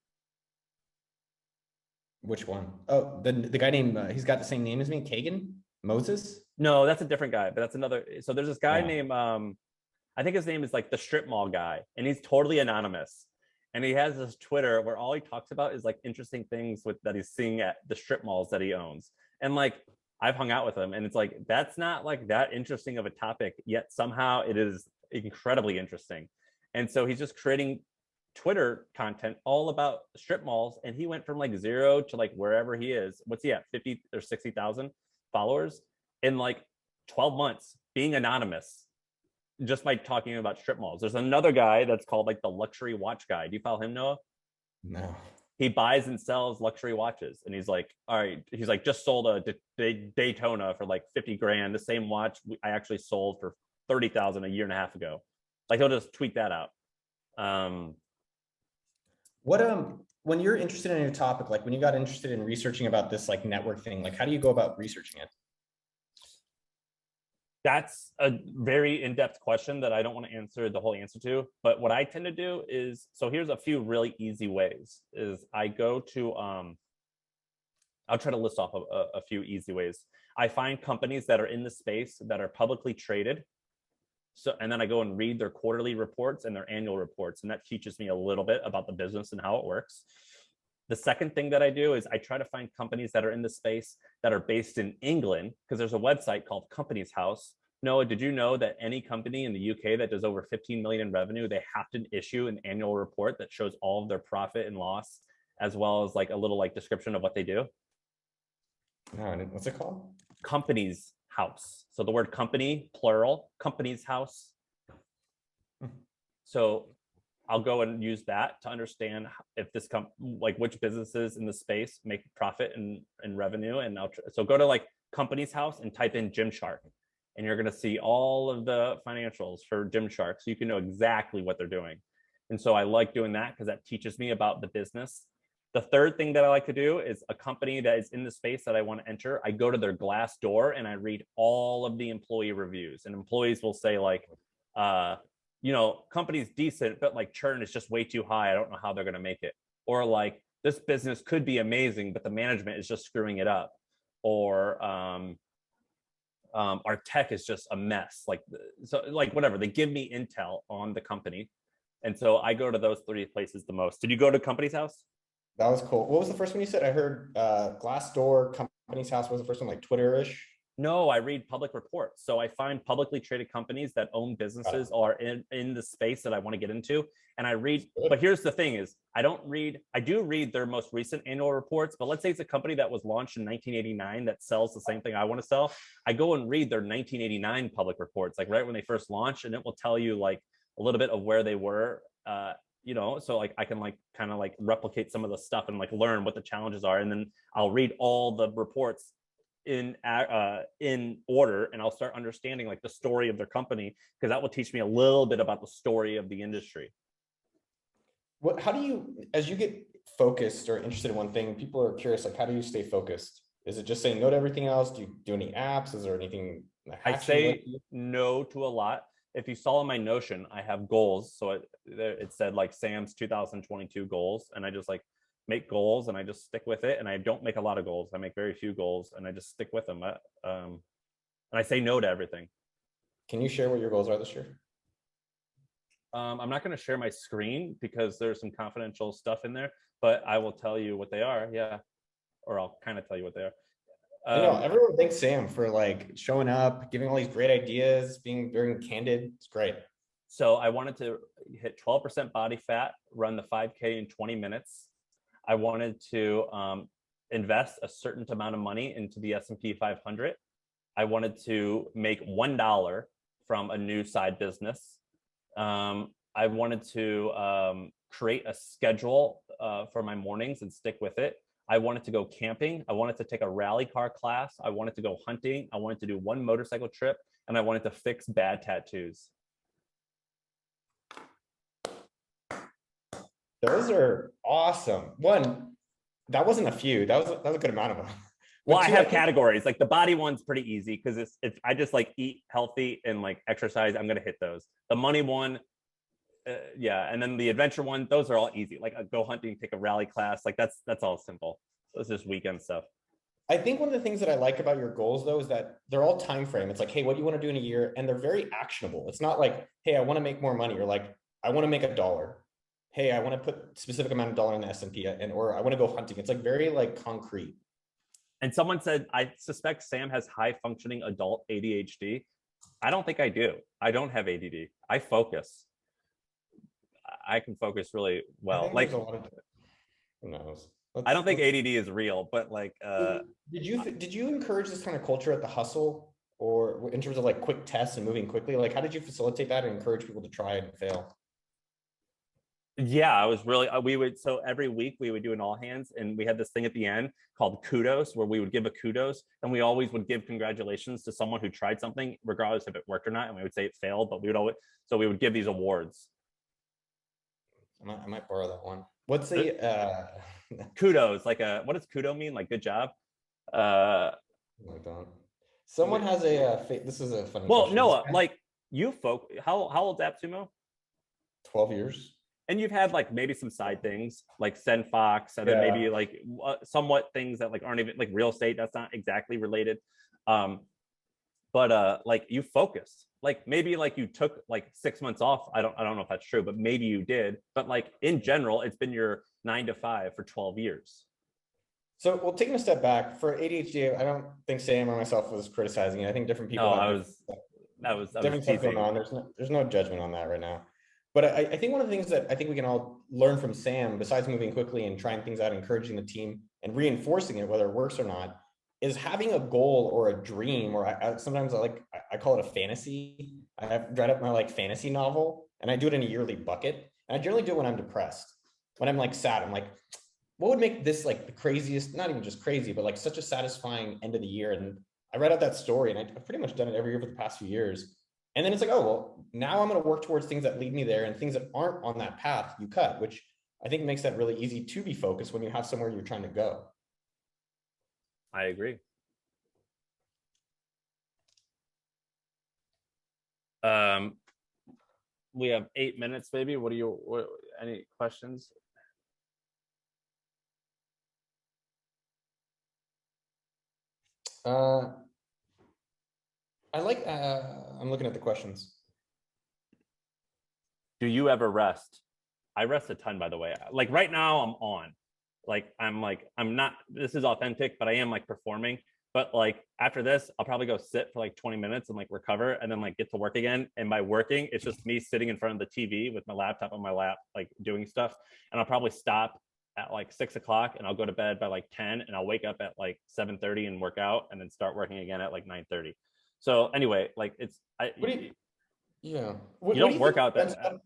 Which one? Oh, the guy named, he's got the same name as me, Kagan? Moses? No, that's a different guy, but that's another. So there's this guy named, I think his name is like the strip mall guy, and he's totally anonymous. And he has this Twitter where all he talks about is like interesting things that he's seeing at the strip malls that he owns. And like, I've hung out with him and it's like, that's not like that interesting of a topic, yet somehow it is incredibly interesting. And so he's just creating Twitter content all about strip malls. And he went from like 0 to like wherever he is. What's he at? 50 or 60,000 followers in like 12 months, being anonymous, just by talking about strip malls. There's another guy that's called like the luxury watch guy. Do you follow him, Noah? No. He buys and sells luxury watches. And he's like, all right, he's like, just sold a Daytona for like 50 grand. The same watch I actually sold for 30,000 a year and a half ago. Like, he'll just tweet that out. When you're interested in a topic, like when you got interested in researching about this like network thing, like how do you go about researching it? That's a very in-depth question that I don't want to answer the whole answer to. But what I tend to do is, so here's a few really easy ways, is I go to, I'll try to list off a few easy ways. I find companies that are in the space that are publicly traded So, and then I go and read their quarterly reports and their annual reports. And that teaches me a little bit about the business and how it works. The second thing that I do is I try to find companies that are in the space that are based in England, because there's a website called Companies House. Noah, did you know that any company in the UK that does over 15 million in revenue, they have to issue an annual report that shows all of their profit and loss, as well as like a little like description of what they do? What's it called? Companies House. So the word company, plural, Companies House. So I'll go and use that to understand if this like which businesses in the space make profit and revenue. And so go to like Companies House and type in Gymshark, and you're going to see all of the financials for Gymshark, so you can know exactly what they're doing. And so I like doing that because that teaches me about the business. The third thing that I like to do is a company that is in the space that I want to enter. I go to their Glassdoor and I read all of the employee reviews, and employees will say like, company's decent, but like churn is just way too high. I don't know how they're going to make it. Or like, this business could be amazing, but the management is just screwing it up. Or our tech is just a mess. Like whatever, they give me intel on the company. And so I go to those three places the most. Did you go to Companies House? That was cool. What was the first one you said? I heard Glassdoor, Companies House was the first one, like Twitter-ish. No, I read public reports. So I find publicly traded companies that own businesses are in the space that I want to get into. And I read, but here's the thing is, I do read their most recent annual reports, but let's say it's a company that was launched in 1989 that sells the same thing I want to sell. I go and read their 1989 public reports, like right when they first launched, and it will tell you like a little bit of where they were, so like I can like kind of like replicate some of the stuff and like learn what the challenges are. And then I'll read all the reports in order, and I'll start understanding like the story of their company, because that will teach me a little bit about the story of the industry. How do you, as you get focused or interested in one thing, people are curious, like how do you stay focused? Is it just saying no to everything else? Do you do any apps? Is there anything? I say no to a lot. If you saw in my Notion, I have goals. So it said like Sam's 2022 goals, and I just like make goals and I just stick with it. And I don't make a lot of goals. I make very few goals and I just stick with them. And I say no to everything. Can you share what your goals are this year? I'm not going to share my screen because there's some confidential stuff in there, but I will tell you what they are. Yeah. Or I'll kind of tell you what they are. Everyone thanks Sam for like showing up, giving all these great ideas, being very candid. It's great. So I wanted to hit 12% body fat, run the 5K in 20 minutes. I wanted to invest a certain amount of money into the S&P 500. I wanted to make $1 from a new side business. I wanted to create a schedule for my mornings and stick with it. I wanted to go camping. I wanted to take a rally car class. I wanted to go hunting. I wanted to do one motorcycle trip, and I wanted to fix bad tattoos. Those are awesome. One, that wasn't a few. That was a good amount of them. Well, I have categories. Like the body one's pretty easy because it's I just like eat healthy and like exercise. I'm gonna hit those. The money one, yeah, and then the adventure one. Those are all easy. Like go hunting, take a rally class. Like that's all simple. It's just weekend stuff. I think one of the things that I like about your goals though is that they're all time frame. It's like, hey, what do you want to do in a year? And they're very actionable. It's not like, hey, I want to make more money, or like I want to make $1. Hey, I want to put specific amount of dollar in the S&P, or I want to go hunting. It's like very like concrete. And someone said, I suspect Sam has high functioning adult ADHD. I don't think I do. I don't have ADD. I focus. I can focus really well. Like, who knows? I don't think ADD is real, but like, did you encourage this kind of culture at the Hustle, or in terms of like quick tests and moving quickly? Like, how did you facilitate that and encourage people to try and fail? Yeah, I was really, so every week we would do an all hands, and we had this thing at the end called kudos, where we would give a kudos, and we always would give congratulations to someone who tried something, regardless if it worked or not. And we would say it failed, but we would give these awards. I might borrow that one. What's the kudos? Like what does kudo mean? Like good job? Someone has this is a funny well, question. Noah, like how old's AppSumo? 12 years. And you've had like maybe some side things like SendFox, and then maybe like somewhat things that like aren't even like real estate. That's not exactly related. but like you focused. Like maybe like you took like 6 months off. I don't know if that's true, but maybe you did. But like in general, it's been your 9 to 5 for 12 years. So, well, taking a step back for ADHD, I don't think Sam or myself was criticizing it. I think different people No, have I was different stuff going teasing. on. There's no judgment on that right now. But I think one of the things that I think we can all learn from Sam, besides moving quickly and trying things out, encouraging the team and reinforcing it, whether it works or not, is having a goal or a dream, or sometimes I call it a fantasy. I have read up my like fantasy novel, and I do it in a yearly bucket. And I generally do it when I'm depressed, when I'm like sad. I'm like, what would make this like the craziest, not even just crazy, but like such a satisfying end of the year? And I read out that story, and I've pretty much done it every year for the past few years. And then it's like, oh, well, now I'm going to work towards things that lead me there, and things that aren't on that path, you cut, which I think makes that really easy to be focused when you have somewhere you're trying to go. I agree. We have 8 minutes, maybe. Any questions? I'm looking at the questions. Do you ever rest? I rest a ton, by the way. Like right now I'm on. I'm not, this is authentic, but I am like performing. But like after this, I'll probably go sit for like 20 minutes and like recover and then like get to work again. And by working, it's just me sitting in front of the TV with my laptop on my lap, like doing stuff. And I'll probably stop at like 6 o'clock and I'll go to bed by like 10 and I'll wake up at like 7:30 and work out and then start working again at like 9:30. So anyway, like yeah. You don't work out that.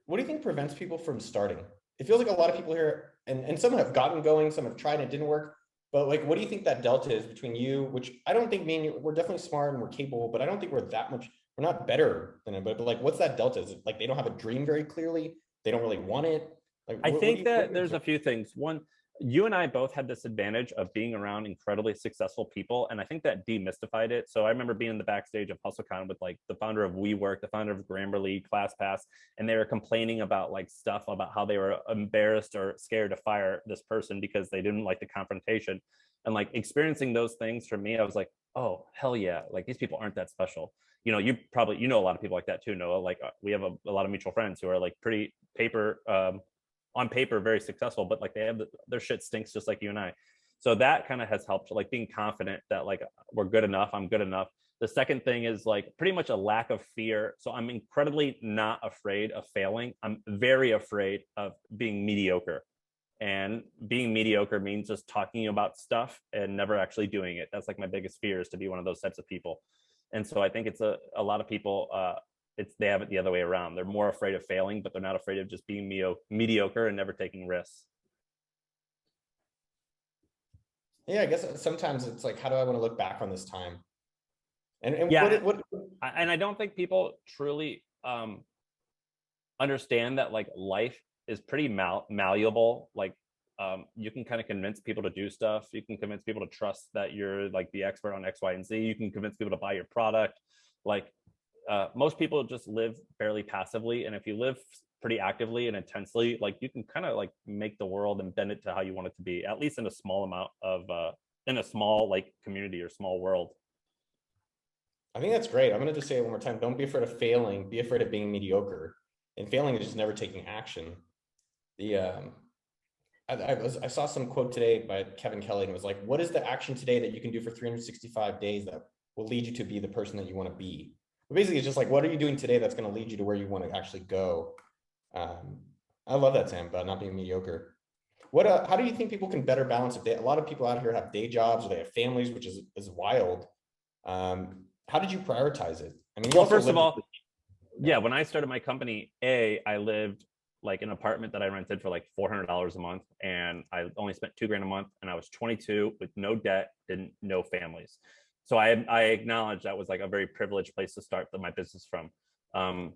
What do you think prevents people from starting? It feels like a lot of people here, and some have gotten going, some have tried and it didn't work. But like, what do you think that delta is between you, which I don't think we're definitely smart and we're capable, but I don't think we're that much, we're not better than anybody. But like, what's that delta? Is it like they don't have a dream very clearly? They don't really want it? Like, I think that there's a few things. One, you and I both had this advantage of being around incredibly successful people, and I think that demystified it. So I remember being in the backstage of HustleCon with like the founder of WeWork, the founder of Grammarly, ClassPass, and they were complaining about like stuff about how they were embarrassed or scared to fire this person because they didn't like the confrontation. And like experiencing those things for me, I was like, oh hell yeah, like these people aren't that special. You know, you know a lot of people like that too, Noah. Like we have a lot of mutual friends who are like pretty on paper very successful, but like they have their shit stinks just like you and I. So that kind of has helped, like being confident that like we're good enough, I'm good enough. The second thing is like pretty much a lack of fear. So I'm incredibly not afraid of failing. I'm very afraid of being mediocre. And being mediocre means just talking about stuff and never actually doing it. That's like my biggest fear, is to be one of those types of people. And so I think it's a lot of people, they have it the other way around. They're more afraid of failing, but they're not afraid of just being mediocre and never taking risks. Yeah, I guess sometimes it's like, how do I want to look back on this time? And yeah, and I don't think people truly understand that like life is pretty malleable. Like you can kind of convince people to do stuff. You can convince people to trust that you're like the expert on X, Y, and Z. You can convince people to buy your product. Like most people just live fairly passively, and if you live pretty actively and intensely, like you can kind of like make the world and bend it to how you want it to be, at least in a small amount of in a small like community or small world. I think that's great. I'm going to just say it one more time. Don't be afraid of failing. Be afraid of being mediocre. And failing is just never taking action. I saw some quote today by Kevin Kelly, and it was like, what is the action today that you can do for 365 days that will lead you to be the person that you want to be? But basically, it's just like, what are you doing today that's going to lead you to where you want to actually go? I love that, Sam, about not being mediocre. How do you think people can better balance it? A lot of people out here have day jobs or they have families, which is wild. How did you prioritize it? I mean, well, first of all, yeah, when I started my company, I lived like an apartment that I rented for like $400 a month, and I only spent $2,000 a month, and I was 22 with no debt, no families. So I acknowledge that was like a very privileged place to start my business from. I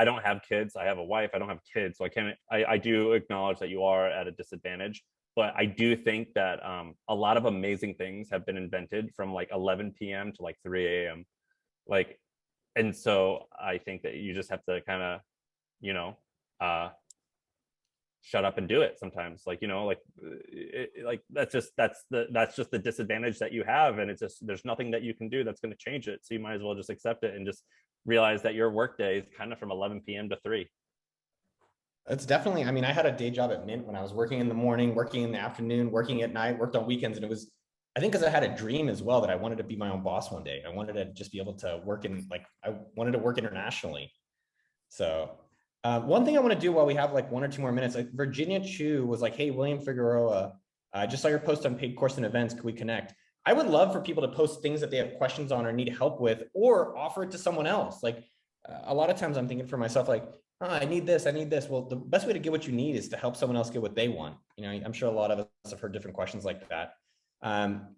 don't have kids, I have a wife, I don't have kids, so I do acknowledge that you are at a disadvantage. But I do think that a lot of amazing things have been invented from like 11 p.m. to like 3 a.m. Like, and so I think that you just have to kind of, shut up and do it sometimes. Like, that's just the disadvantage that you have. And it's just, there's nothing that you can do that's going to change it. So you might as well just accept it and just realize that your workday is kind of from 11 p.m. to 3. It's definitely, I mean, I had a day job at Mint when I was working in the morning, working in the afternoon, working at night, worked on weekends. And it was, I think, because I had a dream as well that I wanted to be my own boss one day. I wanted to just be able to work I wanted to work internationally. So one thing I want to do while we have like 1 or 2 more minutes, like Virginia Chu was like, hey, William Figueroa, I just saw your post on paid course and events. Could we connect? I would love for people to post things that they have questions on or need help with, or offer it to someone else. Like a lot of times I'm thinking for myself, like, oh, I need this, I need this. Well, the best way to get what you need is to help someone else get what they want. You know, I'm sure a lot of us have heard different questions like that.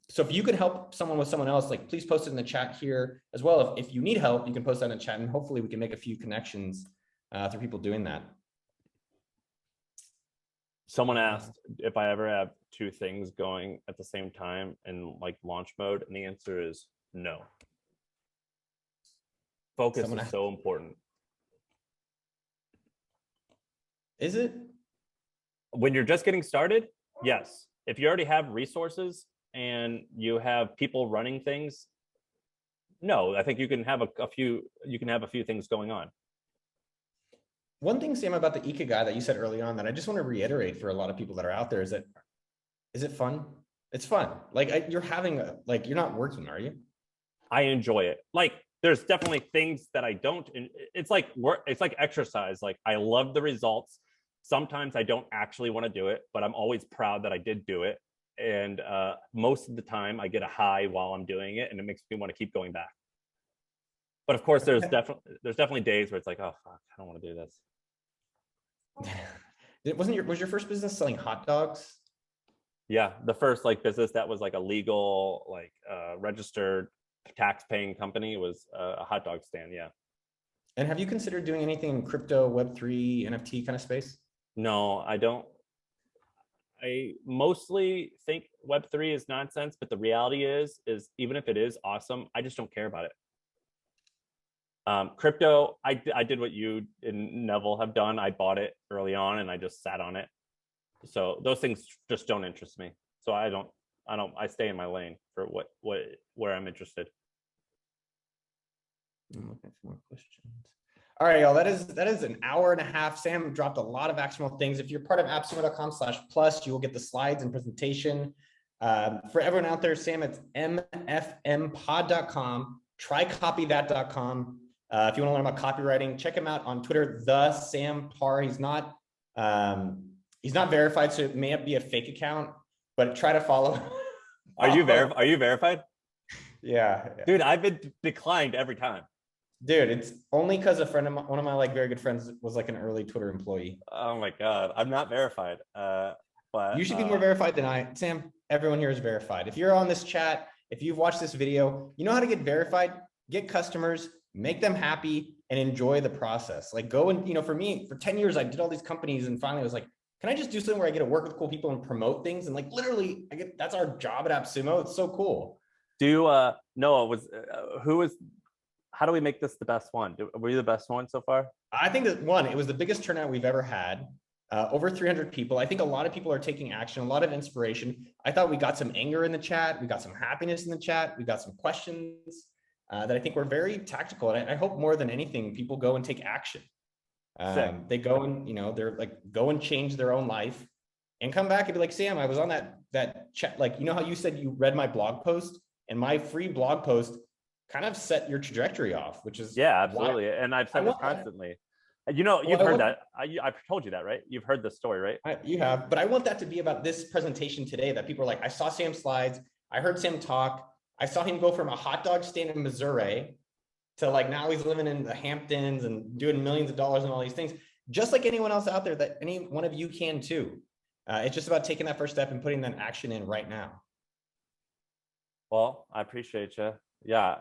So if you could help someone with someone else, like please post it in the chat here as well. If you need help, you can post that in the chat and hopefully we can make a few connections through people doing that. Someone asked if I ever have 2 things going at the same time in like launch mode, and the answer is no. Focus is so important. Is it? When you're just getting started, yes. If you already have resources and you have people running things, no, I think you can have a few things going on. One thing, Sam, about the Ikigai that you said early on that I just want to reiterate for a lot of people that are out there is it fun? It's fun. Like you're not working, are you? I enjoy it. Like there's definitely things that I don't, it's like work, it's like exercise. Like I love the results. Sometimes I don't actually want to do it, but I'm always proud that I did do it. And most of the time I get a high while I'm doing it, and it makes me want to keep going back. But of course, there's definitely days where it's like, oh fuck, I don't want to do this. Was your first business selling hot dogs? Yeah, the first like business that was like a legal, like registered tax-paying company was a hot dog stand. Yeah. And have you considered doing anything in crypto, Web3, NFT kind of space? No, I don't. I mostly think Web3 is nonsense, but the reality is even if it is awesome, I just don't care about it. Crypto, I did what you and Neville have done. I bought it early on and I just sat on it. So those things just don't interest me. So I stay in my lane for where I'm interested. I'm looking for more questions. All right, y'all, that is an hour and a half. Sam dropped a lot of actionable things. If you're part of appsumo.com/plus, you will get the slides and presentation. For everyone out there, Sam, it's mfmpod.com. Trycopythat.com. If you want to learn about copywriting, check him out on Twitter, the Sam Parr. He's not verified, so it may be a fake account, but try to follow. Are you verified? Yeah. Dude, I've been declined every time. Dude, it's only because one of my like very good friends was like an early Twitter employee. Oh my God, I'm not verified. But you should be more verified than I. Sam, everyone here is verified. If you're on this chat, if you've watched this video, you know how to get verified, get customers, make them happy, and enjoy the process. Like go and, for me, for 10 years, I did all these companies and finally I was like, can I just do something where I get to work with cool people and promote things? And like, literally that's our job at AppSumo. It's so cool. Noah, how do we make this the best one? Were you the best one so far? I think that it was the biggest turnout we've ever had. Over 300 people. I think a lot of people are taking action, a lot of inspiration. I thought we got some anger in the chat. We got some happiness in the chat. We got some questions that I think were very tactical. And I hope more than anything, people go and take action. They go and, they're like, go and change their own life and come back and be like, Sam, I was on that chat. Like, you know how you said you read my blog post, and my free blog post kind of set your trajectory off, which is absolutely. And I've said this constantly. You've heard that. I've told you that, right? You've heard this story, right? You have, but I want that to be about this presentation today, that people are like, I saw Sam's slides. I heard Sam talk. I saw him go from a hot dog stand in Missouri to like, now he's living in the Hamptons and doing millions of dollars and all these things, just like anyone else out there, that any one of you can too. It's just about taking that first step and putting that action in right now. Well, I appreciate you. Yeah.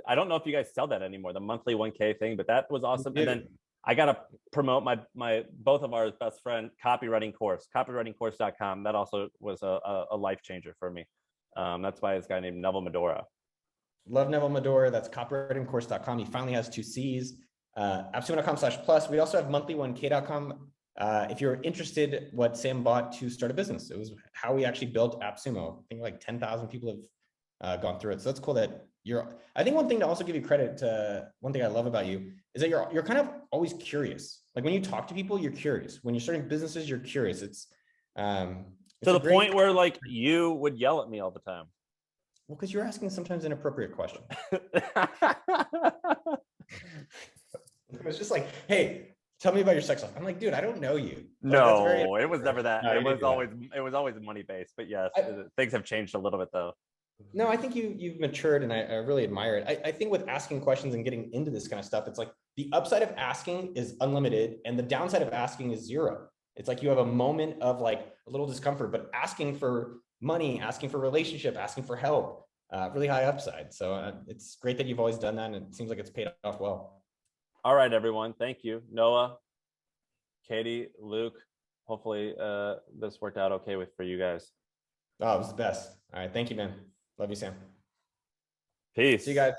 I don't know if you guys sell that anymore, the monthly 1K thing, but that was awesome. And then I got to promote my both of our best friend copywriting course, copywritingcourse.com. That also was a life changer for me. That's by this guy named Neville Medora. Love Neville Medora. That's copywritingcourse.com. He finally has 2 C's. AppSumo.com/plus. We also have monthly1k.com. if you're interested, what Sam bought to start a business, it was how we actually built AppSumo. I think like 10,000 people have gone through it. So that's cool that I think one thing to also give you credit to, one thing I love about you is that you're kind of always curious. Like when you talk to people, you're curious. When you're starting businesses, you're curious. It's to the point where like you would yell at me all the time. Well, because you're asking sometimes inappropriate questions. It's just like, hey, tell me about your sex life. I'm like, dude, I don't know you. No, it was never that. It was always money based. But yes, things have changed a little bit though. No, I think you've matured, and I really admire it. I think with asking questions and getting into this kind of stuff, it's like the upside of asking is unlimited, and the downside of asking is zero. It's like you have a moment of like a little discomfort, but asking for money, asking for relationship, asking for help, really high upside. So it's great that you've always done that, and it seems like it's paid off well. All right, everyone. Thank you. Noah, Katie, Luke. Hopefully this worked out okay for you guys. Oh, it was the best. All right. Thank you, man. Love you, Sam. Peace. See you guys.